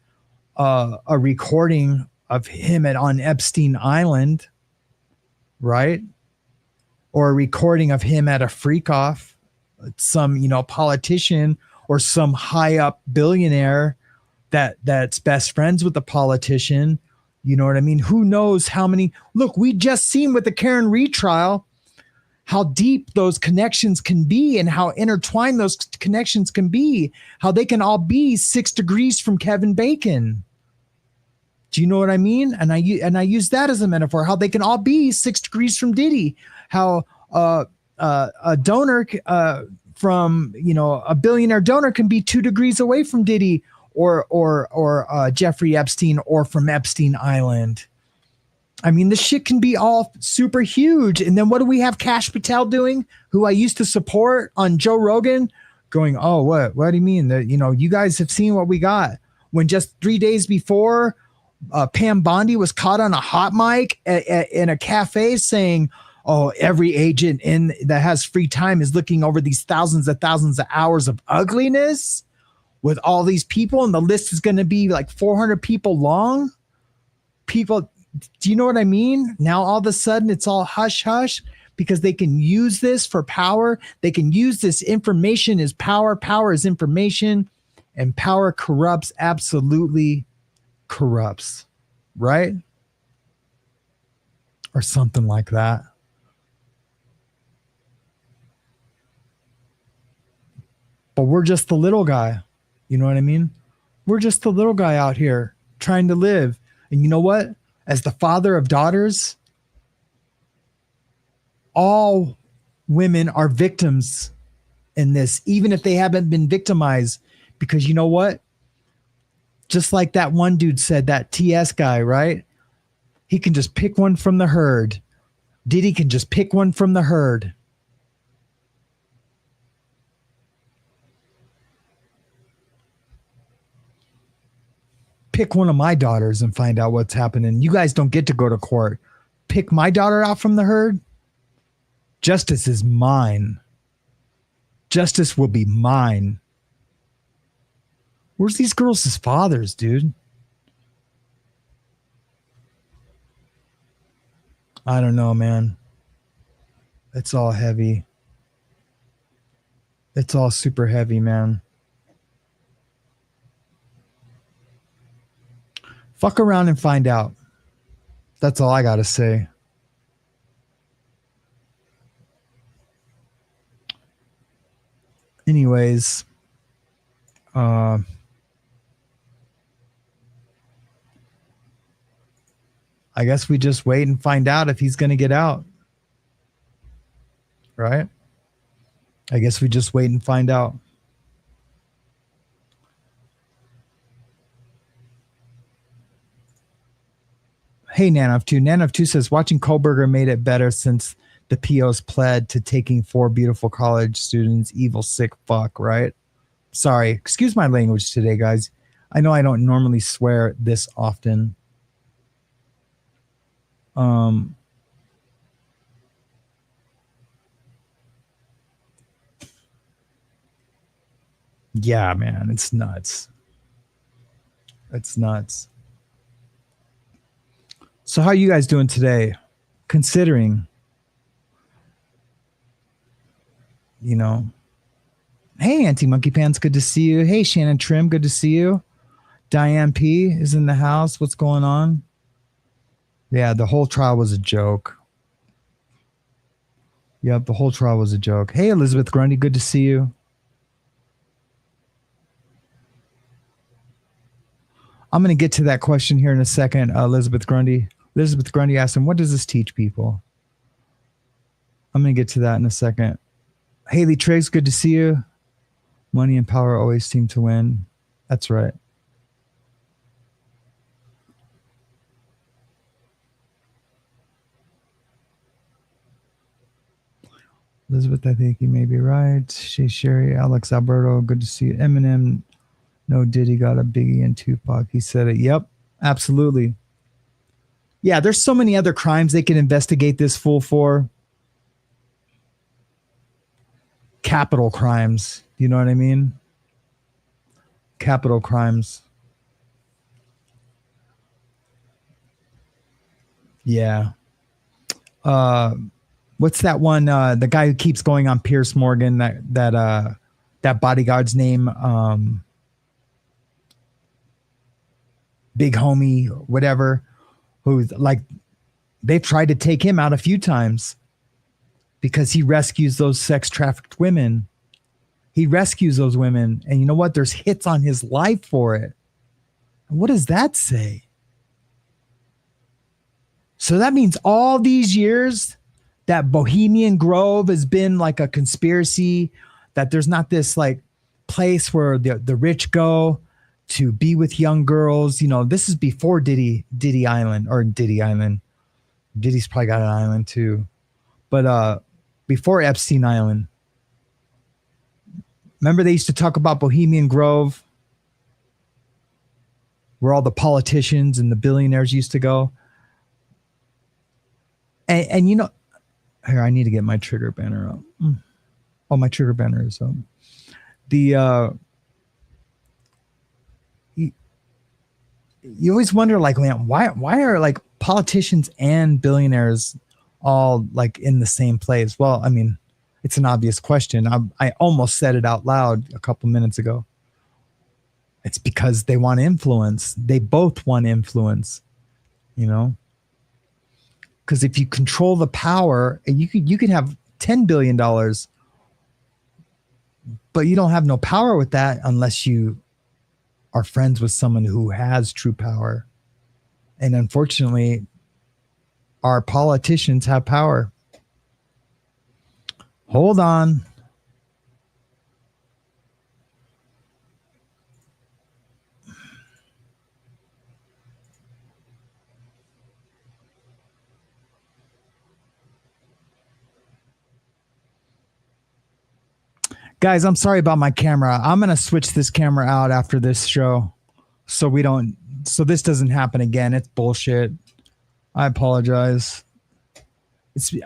a recording of him on Epstein Island, right? Or a recording of him at a freak off, some, politician or some high up billionaire that's best friends with the politician. You know what I mean? Who knows how many? Look, we just seen with the Karen Reed trial how deep those connections can be and how intertwined those connections can be, how they can all be 6 degrees from Kevin Bacon. Do you know what I mean? And I use that as a metaphor, how they can all be 6 degrees from Diddy, how a donor from, a billionaire donor can be 2 degrees away from Diddy or Jeffrey Epstein or from Epstein Island. I mean, this shit can be all super huge. And then what do we have Kash Patel doing, who I used to support on Joe Rogan, going, oh, what do you mean? That, you guys have seen what we got. When just 3 days before, Pam Bondi was caught on a hot mic in a cafe saying, oh, every agent that has free time is looking over these thousands of hours of ugliness with all these people. And the list is going to be like 400 people long. People, do you know what I mean? Now, all of a sudden it's all hush hush because they can use this for power. They can use this information as power. Power is information, and power corrupts, absolutely corrupts, right? Or something like that. But we're just the little guy. You know what I mean? We're just the little guy out here trying to live. And you know what? As the father of daughters, all women are victims in this, even if they haven't been victimized. Because you know what? Just like that one dude said, that TS guy, right? He can just pick one from the herd. Diddy can just pick one from the herd. Pick one of my daughters and find out what's happening. You guys don't get to go to court. Pick my daughter out from the herd. Justice is mine. Justice will be mine. Where's these girls' fathers, dude? I don't know, man. It's all heavy. It's all super heavy, man. Fuck around and find out. That's all I got to say. Anyways, I guess we just wait and find out if he's going to get out. Right? I guess we just wait and find out. Hey, Nan of 2. Nan of 2 says, watching Kohlberger made it better since the POs pled to taking 4 beautiful college students. Evil, sick fuck, right? Sorry. Excuse my language today, guys. I know I don't normally swear this often. Um, yeah, man, it's nuts. It's nuts. So how are you guys doing today? Considering, you know, hey, Auntie Monkey Pants, good to see you. Hey, Shannon Trim, good to see you. Diane P is in the house. What's going on? Yeah, the whole trial was a joke. Yep, the whole trial was a joke. Hey, Elizabeth Grundy, good to see you. I'm going to get to that question here in a second, Elizabeth Grundy. Elizabeth Grundy asked him, what does this teach people? I'm going to get to that in a second. Haley Triggs, good to see you. Money and power always seem to win. That's right. Elizabeth, I think you may be right. Shay Sherry, Alex Alberto, good to see you. Eminem, no Diddy got a Biggie and Tupac. He said it. Yep, absolutely. Yeah, there's so many other crimes they can investigate this fool for. Capital crimes. You know what I mean? Capital crimes. Yeah. What's that one? The guy who keeps going on Pierce Morgan. That bodyguard's name. Big homie, whatever. Who's like, they've tried to take him out a few times because he rescues those sex trafficked women. He rescues those women, and you know what? There's hits on his life for it. What does that say? So that means all these years that Bohemian Grove has been like a conspiracy, that there's not this like place where the rich go to be with young girls. You know, this is before Diddy Island or Diddy Island. Diddy's probably got an island too. But before Epstein Island. Remember they used to talk about Bohemian Grove, where all the politicians and the billionaires used to go. And you know, here, I need to get my trigger banner up. Oh, my trigger banner is up. You always wonder, like, man, why are like politicians and billionaires all like in the same place? Well, I mean, it's an obvious question. I almost said it out loud a couple minutes ago. It's because they want influence. They both want influence, you know? Because if you control the power, you could have $10 billion, but you don't have no power with that unless you are friends with someone who has true power. And unfortunately, our politicians have power. Hold on. Guys, I'm sorry about my camera. I'm going to switch this camera out after this show so this doesn't happen again. It's bullshit. I apologize.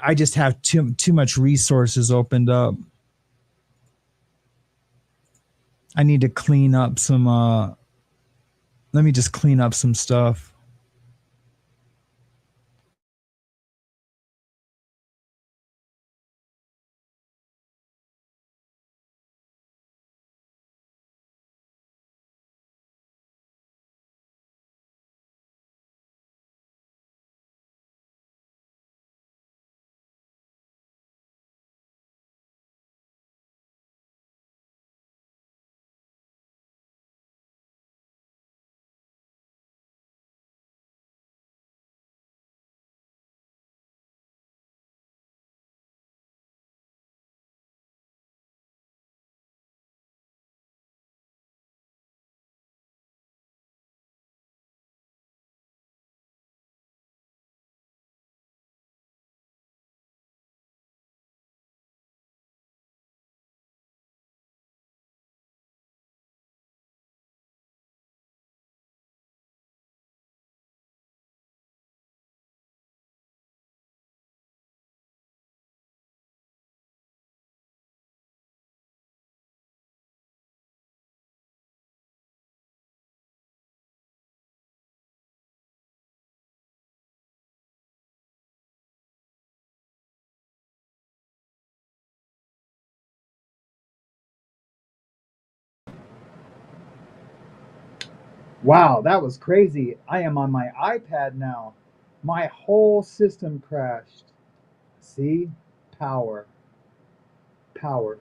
I just have too much resources opened up. I need to clean up some let me just clean up some stuff. Wow, that was crazy. I am on my iPad now. My whole system crashed. See? Power. Power.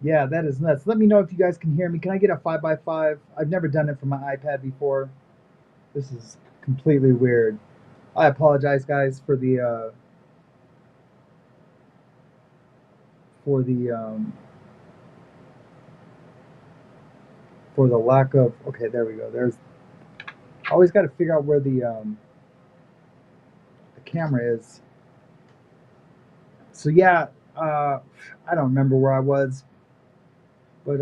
Yeah, that is nuts. Let me know if you guys can hear me. Can I get a 5x5? I've never done it from my iPad before. This is completely weird. I apologize, guys, for the for the um, for the lack of. Okay, there we go. There's. I always got to figure out where the camera is. So yeah, I don't remember where I was, but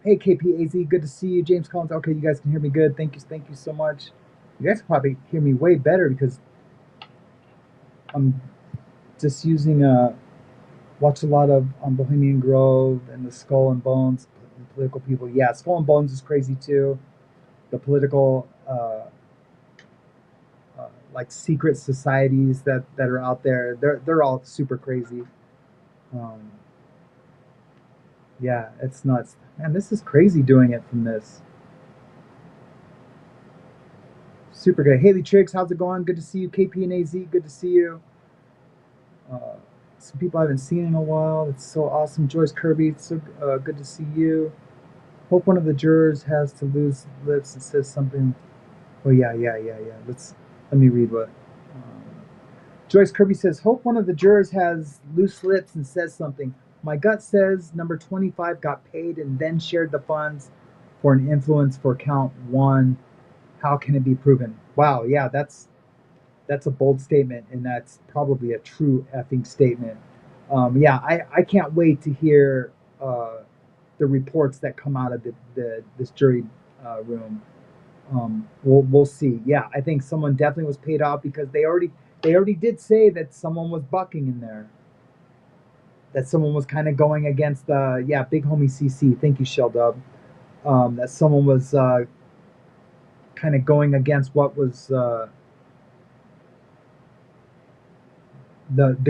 hey KPAZ, good to see you. James Collins. Okay, you guys can hear me good. Thank you so much. You guys can probably hear me way better because I'm just using watch a lot of Bohemian Grove and the Skull and Bones and political people. Yeah, Skull and Bones is crazy too. The political like secret societies that are out there, they're all super crazy. Um, yeah, it's nuts. Man, this is crazy doing it from this. Super good. Haley Triggs, how's it going? Good to see you. KP and AZ, good to see you. Uh, some people I haven't seen in a while. It's so awesome. Joyce Kirby, it's so good to see you. Hope one of the jurors has to lose lips and says something. Oh yeah. Let me read what. Joyce Kirby says, hope one of the jurors has loose lips and says something. My gut says number 25 got paid and then shared the funds for an influence for count one. How can it be proven? Wow, yeah, that's a bold statement, and that's probably a true effing statement. Yeah, I can't wait to hear the reports that come out of this jury room. We'll see. Yeah, I think someone definitely was paid off because they already did say that someone was bucking in there. That someone was kind of going against yeah, big homie CC. Thank you, Sheldub. That someone was kind of going against what was the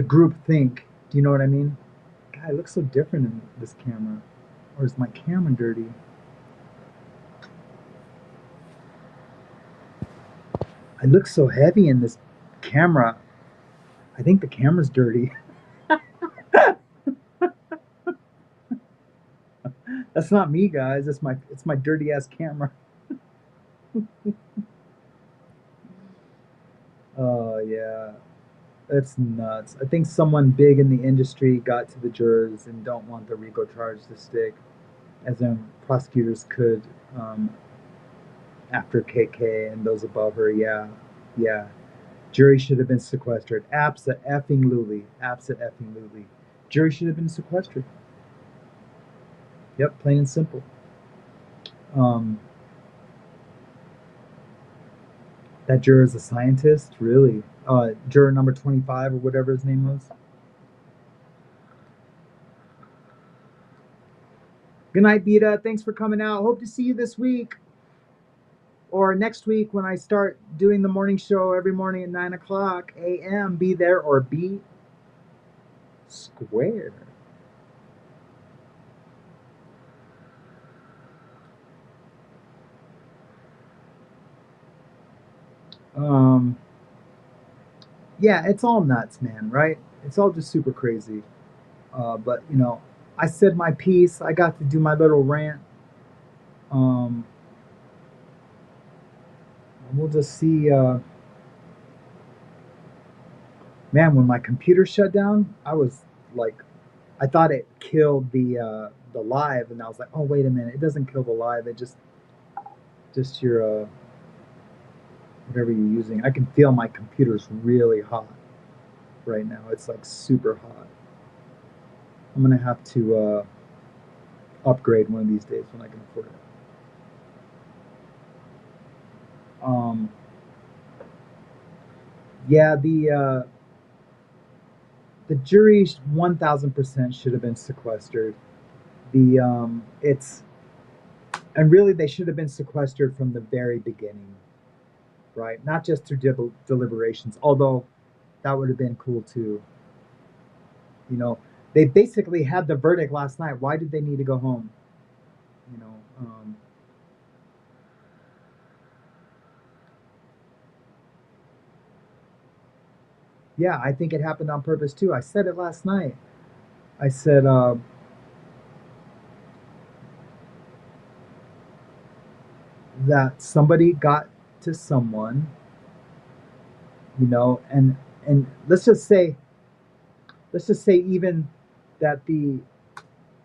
group think. Do you know what I mean? God, it looks so different in this camera. Or is my camera dirty? I look so heavy in this camera. I think the camera's dirty. That's not me, guys. It's my dirty ass camera. Oh yeah. That's nuts. I think someone big in the industry got to the jurors and don't want the RICO charge to stick, as in prosecutors could after KK and those above her. Yeah, yeah. Jury should have been sequestered. Abso-effing-lutely. Abso-effing-lutely. Jury should have been sequestered. Yep, plain and simple. That juror is a scientist, really. Juror number 25 or whatever his name was. Good night, Beta. Thanks for coming out. Hope to see you this week or next week when I start doing the morning show every morning at 9 o'clock a.m. Be there or be square. Yeah, it's all nuts, man, right? It's all just super crazy. But, you know, I said my piece. I got to do my little rant. Um, we'll just see. Man, when my computer shut down, I was like, I thought it killed the live, and I was like, oh wait a minute, it doesn't kill the live. It just your whatever you're using. I can feel my computer's really hot right now. It's like super hot. I'm gonna have to upgrade one of these days when I can afford it. Yeah, the jury 1000% should have been sequestered. It's and really they should have been sequestered from the very beginning, right? Not just through deliberations, although that would have been cool too. You know, they basically had the verdict last night. Why did they need to go home? You know, yeah, I think it happened on purpose too. I said it last night. I said that somebody got to someone, you know, and let's just say even that the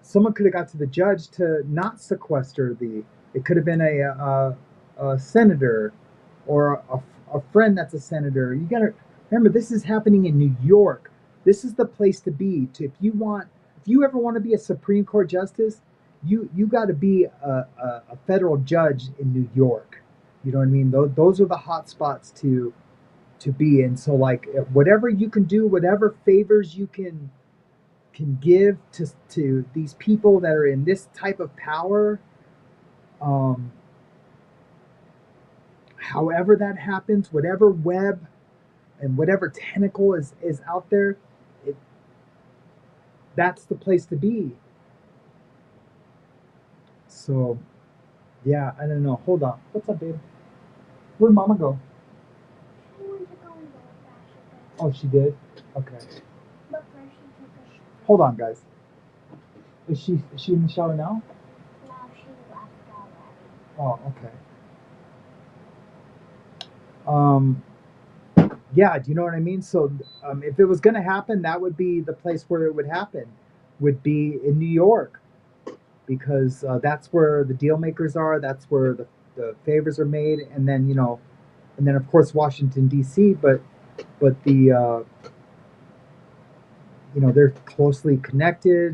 someone could have got to the judge to not sequester the. It could have been a senator or a friend that's a senator. You got to remember this is happening in New York. This is the place to be. To if you ever want to be a Supreme Court justice, you got to be a federal judge in New York. You know what I mean? Those are the hot spots to be in. So like whatever you can do, whatever favors you can give to these people that are in this type of power, um, however that happens, whatever web and whatever tentacle is out there, it, that's the place to be. So yeah, I don't know. Hold on. What's up, babe? Where'd Mama go? Oh, she did. Okay. Hold on, guys. Is she in the shower now? No, she left already. Oh, okay. Yeah, do you know what I mean? So if it was going to happen, that would be the place where it would happen, would be in New York, because that's where the deal makers are. That's where the favors are made, and then and then of course Washington D.C. But the they're closely connected.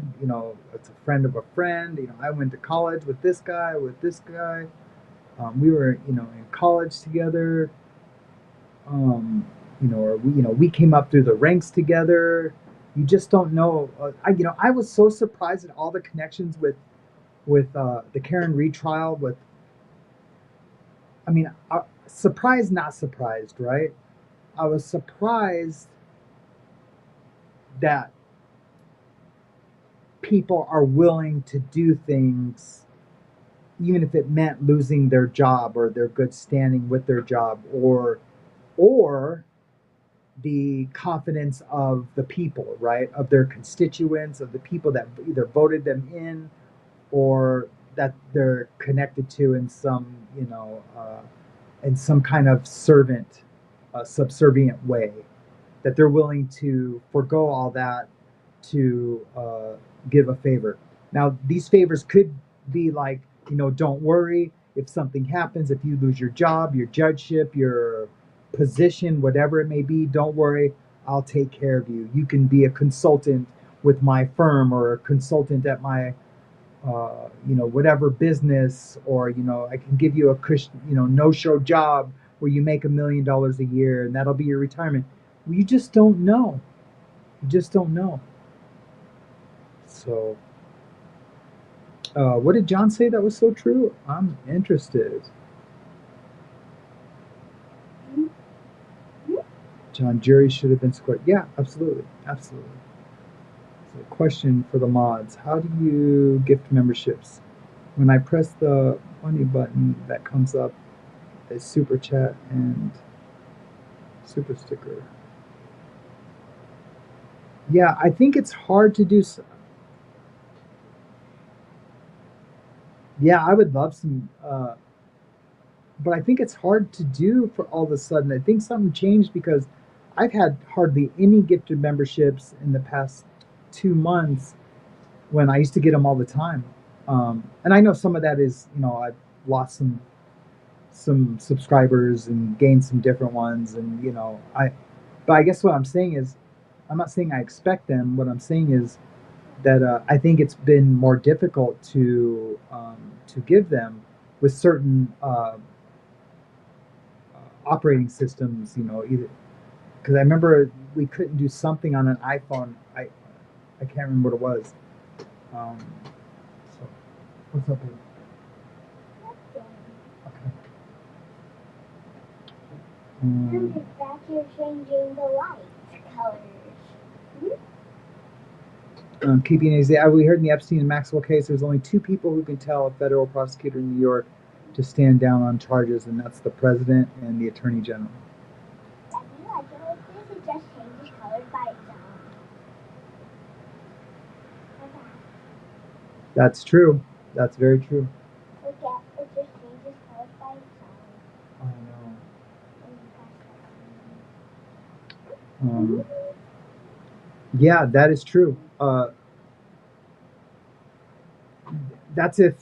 It's a friend of a friend. I went to college with this guy, with this guy. We were in college together. Or we came up through the ranks together. You just don't know. I was so surprised at all the connections with the Karen Reed trial. Surprised, not surprised, right? I was surprised that people are willing to do things, even if it meant losing their job or their good standing with their job, or the confidence of the people, right? Of their constituents, of the people that either voted them in or that they're connected to in some kind of subservient way, that they're willing to forego all that to give a favor. Now, these favors could be like, don't worry if something happens, if you lose your job, your judgeship, your position, whatever it may be, don't worry, I'll take care of you. You can be a consultant with my firm or a consultant at my whatever business, or I can give you a cushion, no-show job where you make $1 million a year and that'll be your retirement. Well, you just don't know. You just don't know. So, what did John say that was so true? I'm interested. John, jury should have been squared. Yeah, absolutely, absolutely. So, question for the mods: how do you gift memberships? When I press the money button, that comes up as super chat and super sticker. Yeah, I think it's hard to do. Yeah, I would love some, but I think it's hard to do for all of a sudden. I think something changed because I've had hardly any gifted memberships in the past 2 months when I used to get them all the time. And I know some of that is, I've lost some subscribers and gained some different ones, and but I guess what I'm saying is, I'm not saying I expect them. What I'm saying is that I think it's been more difficult to give them with certain operating systems. Either because I remember we couldn't do something on an iPhone. I can't remember what it was. So what's up, babe? Okay. And back you're changing the light colors. Keeping easy. We heard in the Epstein and Maxwell case, there's only two people who can tell a federal prosecutor in New York to stand down on charges, and that's the president and the attorney general. Daddy, I don't know if this, it just changes colors by itself. Okay. That's true. That's very true. Look at, it just changes colors by itself. I know. When you press Yeah, that is true. That's if.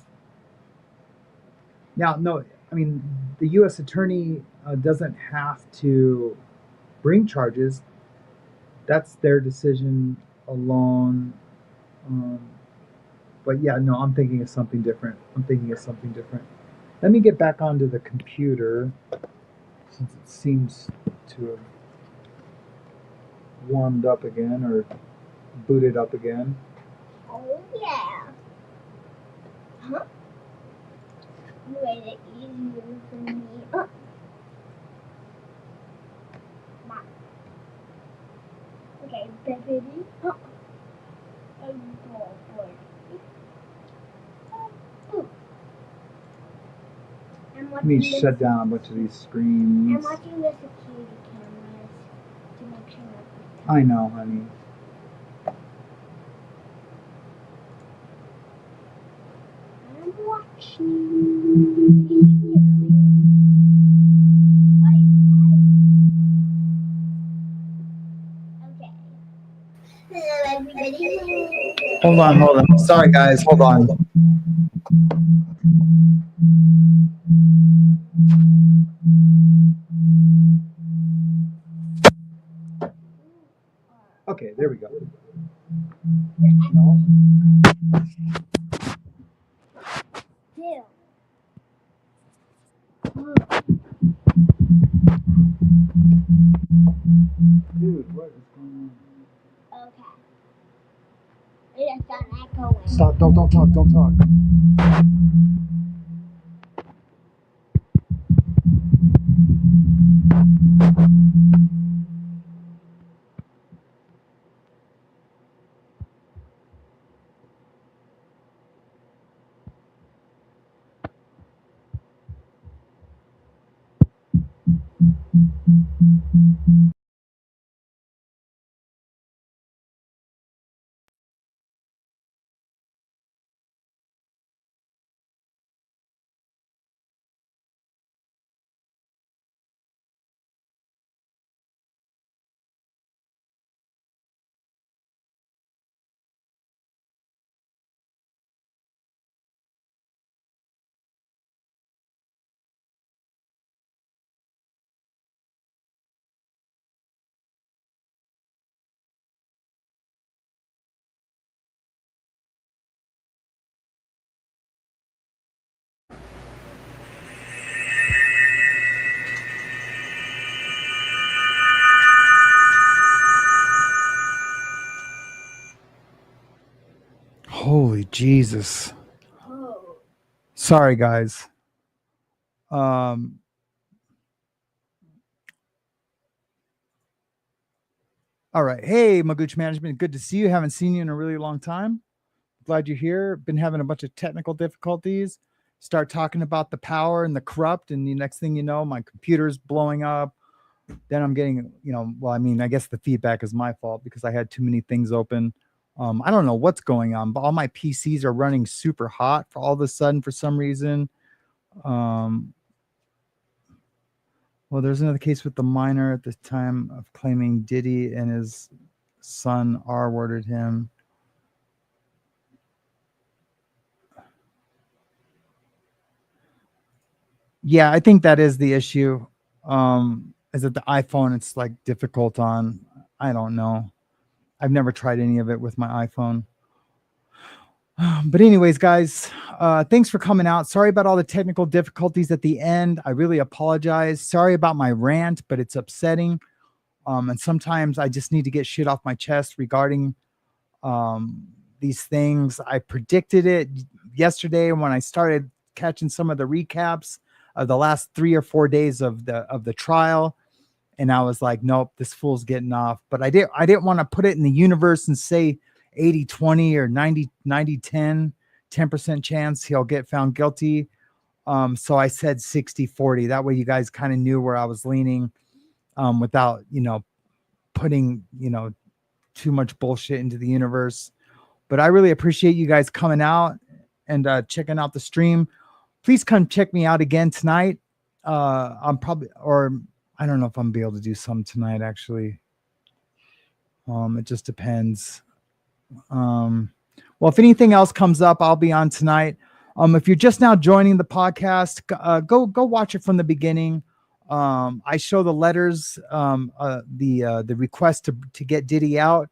Now, no, I mean, the U.S. attorney doesn't have to bring charges. That's their decision alone. But yeah, no, I'm thinking of something different. Let me get back onto the computer since it seems to have warmed up again or booted up again. Oh yeah. Huh? You made it easier for me. Mom. Okay, baby. Oh. Let me shut down a bunch of these screens. I'm watching the security cameras to make sure nothing. I know, honey. I'm watching. Did you see me earlier? What is that? Okay. Hold on. Sorry, guys. Hold on. Okay, there we go. No. Two. Dude, what is going on? Okay. It just got echoing. Stop. Don't talk. Holy Jesus. Oh. Sorry, guys. All right. Hey, Magooch Management. Good to see you. Haven't seen you in a really long time. Glad you're here. Been having a bunch of technical difficulties. Start talking about the power and the corrupt, and the next thing you know, my computer's blowing up. Then I'm getting, well, I mean, I guess the feedback is my fault because I had too many things open. I don't know what's going on, but all my PCs are running super hot for all of a sudden for some reason. Well, there's another case with the minor at the time of claiming Diddy and his son R-worded him. Yeah, I think that is the issue. Is that the iPhone, it's like difficult on, I don't know. I've never tried any of it with my iPhone. But anyways, guys, thanks for coming out. Sorry about all the technical difficulties at the end. I really apologize. Sorry about my rant, but it's upsetting. And sometimes I just need to get shit off my chest regarding these things. I predicted it yesterday when I started catching some of the recaps of the last 3 or 4 days of the trial. And I was like, nope, this fool's getting off. But I didn't want to put it in the universe and say 80-20 or 90-10, 10% chance he'll get found guilty. So I said 60-40. That way you guys kind of knew where I was leaning, without, putting, too much bullshit into the universe. But I really appreciate you guys coming out and checking out the stream. Please come check me out again tonight. I'm probably, or I don't know if I'm gonna be able to do some tonight, actually. It just depends. Well, if anything else comes up, I'll be on tonight. If you're just now joining the podcast, go watch it from the beginning. I show the letters, the request to get Diddy out,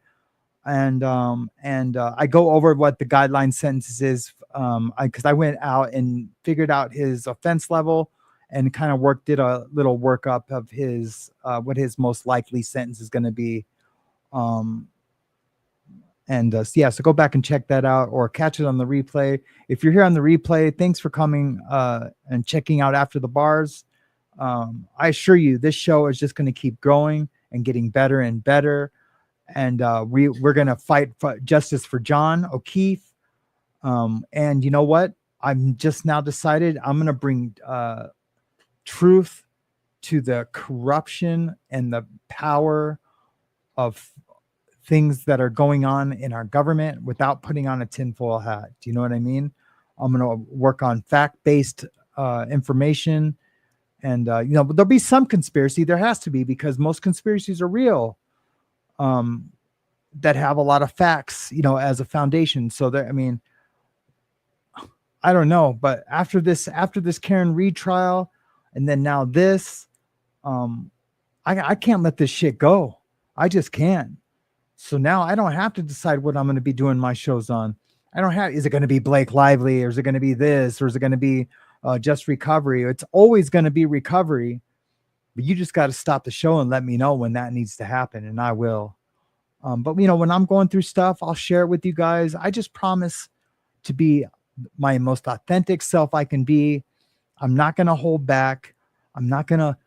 and I go over what the guideline sentence is, because I went out and figured out his offense level and kind of did a little workup of his what his most likely sentence is going to be. So go back and check that out or catch it on the replay. If you're here on the replay, thanks for coming and checking out After the Bars. I assure you, this show is just going to keep growing and getting better and better. And we're going to fight for justice for John O'Keefe. And you know what? I'm just now decided I'm going to bring truth to the corruption and the power of things that are going on in our government without putting on a tinfoil hat. Do you know what I mean? I'm going to work on fact-based information. And, there'll be some conspiracy. There has to be, because most conspiracies are real, that have a lot of facts, as a foundation. So that, I don't know, but after this Karen Reed trial, and then now this, I can't let this shit go. I just can't. So now I don't have to decide what I'm going to be doing my shows on. Is it going to be Blake Lively, or is it going to be this, or is it going to be just recovery? It's always going to be recovery, but you just got to stop the show and let me know when that needs to happen, and I will. But when I'm going through stuff, I'll share it with you guys. I just promise to be my most authentic self I can be. I'm not going to hold back. I'm not going to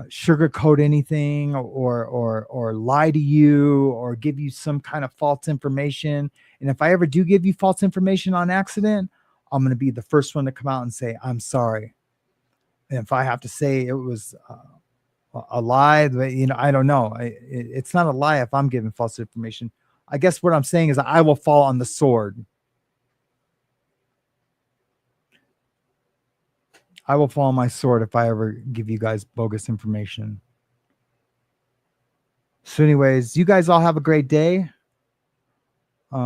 sugarcoat anything or lie to you or give you some kind of false information. And if I ever do give you false information on accident, I'm going to be the first one to come out and say, I'm sorry. And if I have to say it was a lie, I don't know. It's not a lie if I'm giving false information. I guess what I'm saying is I will fall on the sword. I will fall on my sword if I ever give you guys bogus information. So anyways, you guys all have a great day. Hey,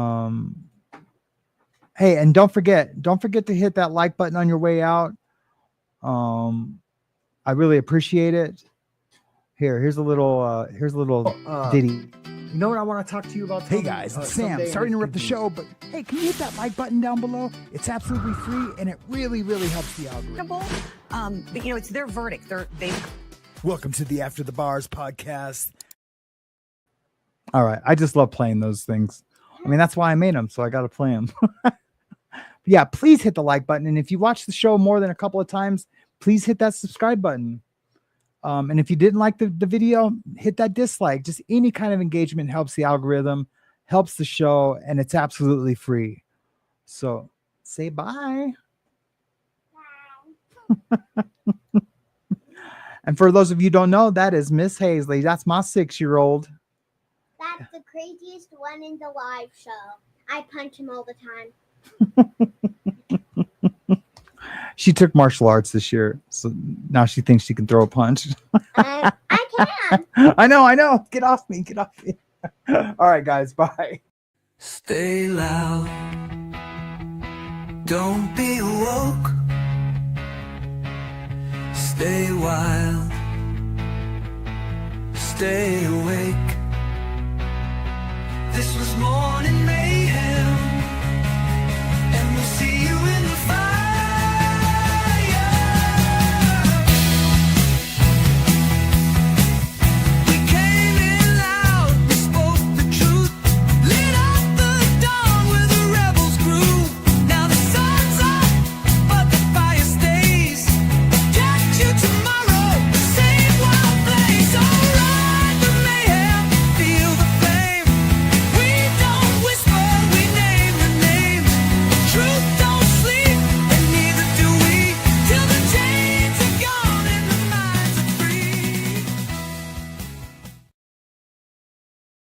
and don't forget to hit that like button on your way out. I really appreciate it. Here's a little Diddy. You know what I want to talk to you about? Hey guys, it's Sam. Sorry to interrupt the show, but hey, can you hit that like button down below? It's absolutely free, and it really, really helps the algorithm. But it's their verdict. Welcome to the After the Bars podcast. All right, I just love playing those things. That's why I made them, so I got to play them. Yeah, please hit the like button, and if you watch the show more than a couple of times, please hit that subscribe button. And if you didn't like the video, hit that dislike. Just any kind of engagement helps the algorithm, helps the show, and it's absolutely free. So say bye. Bye. And for those of you who don't know, that is Miss Hazley. That's my 6-year-old. That's the craziest one in the live show. I punch him all the time. She took martial arts this year, so now she thinks she can throw a punch. I can. I know. Get off me. All right, guys. Bye. Stay loud. Don't be woke. Stay wild. Stay awake.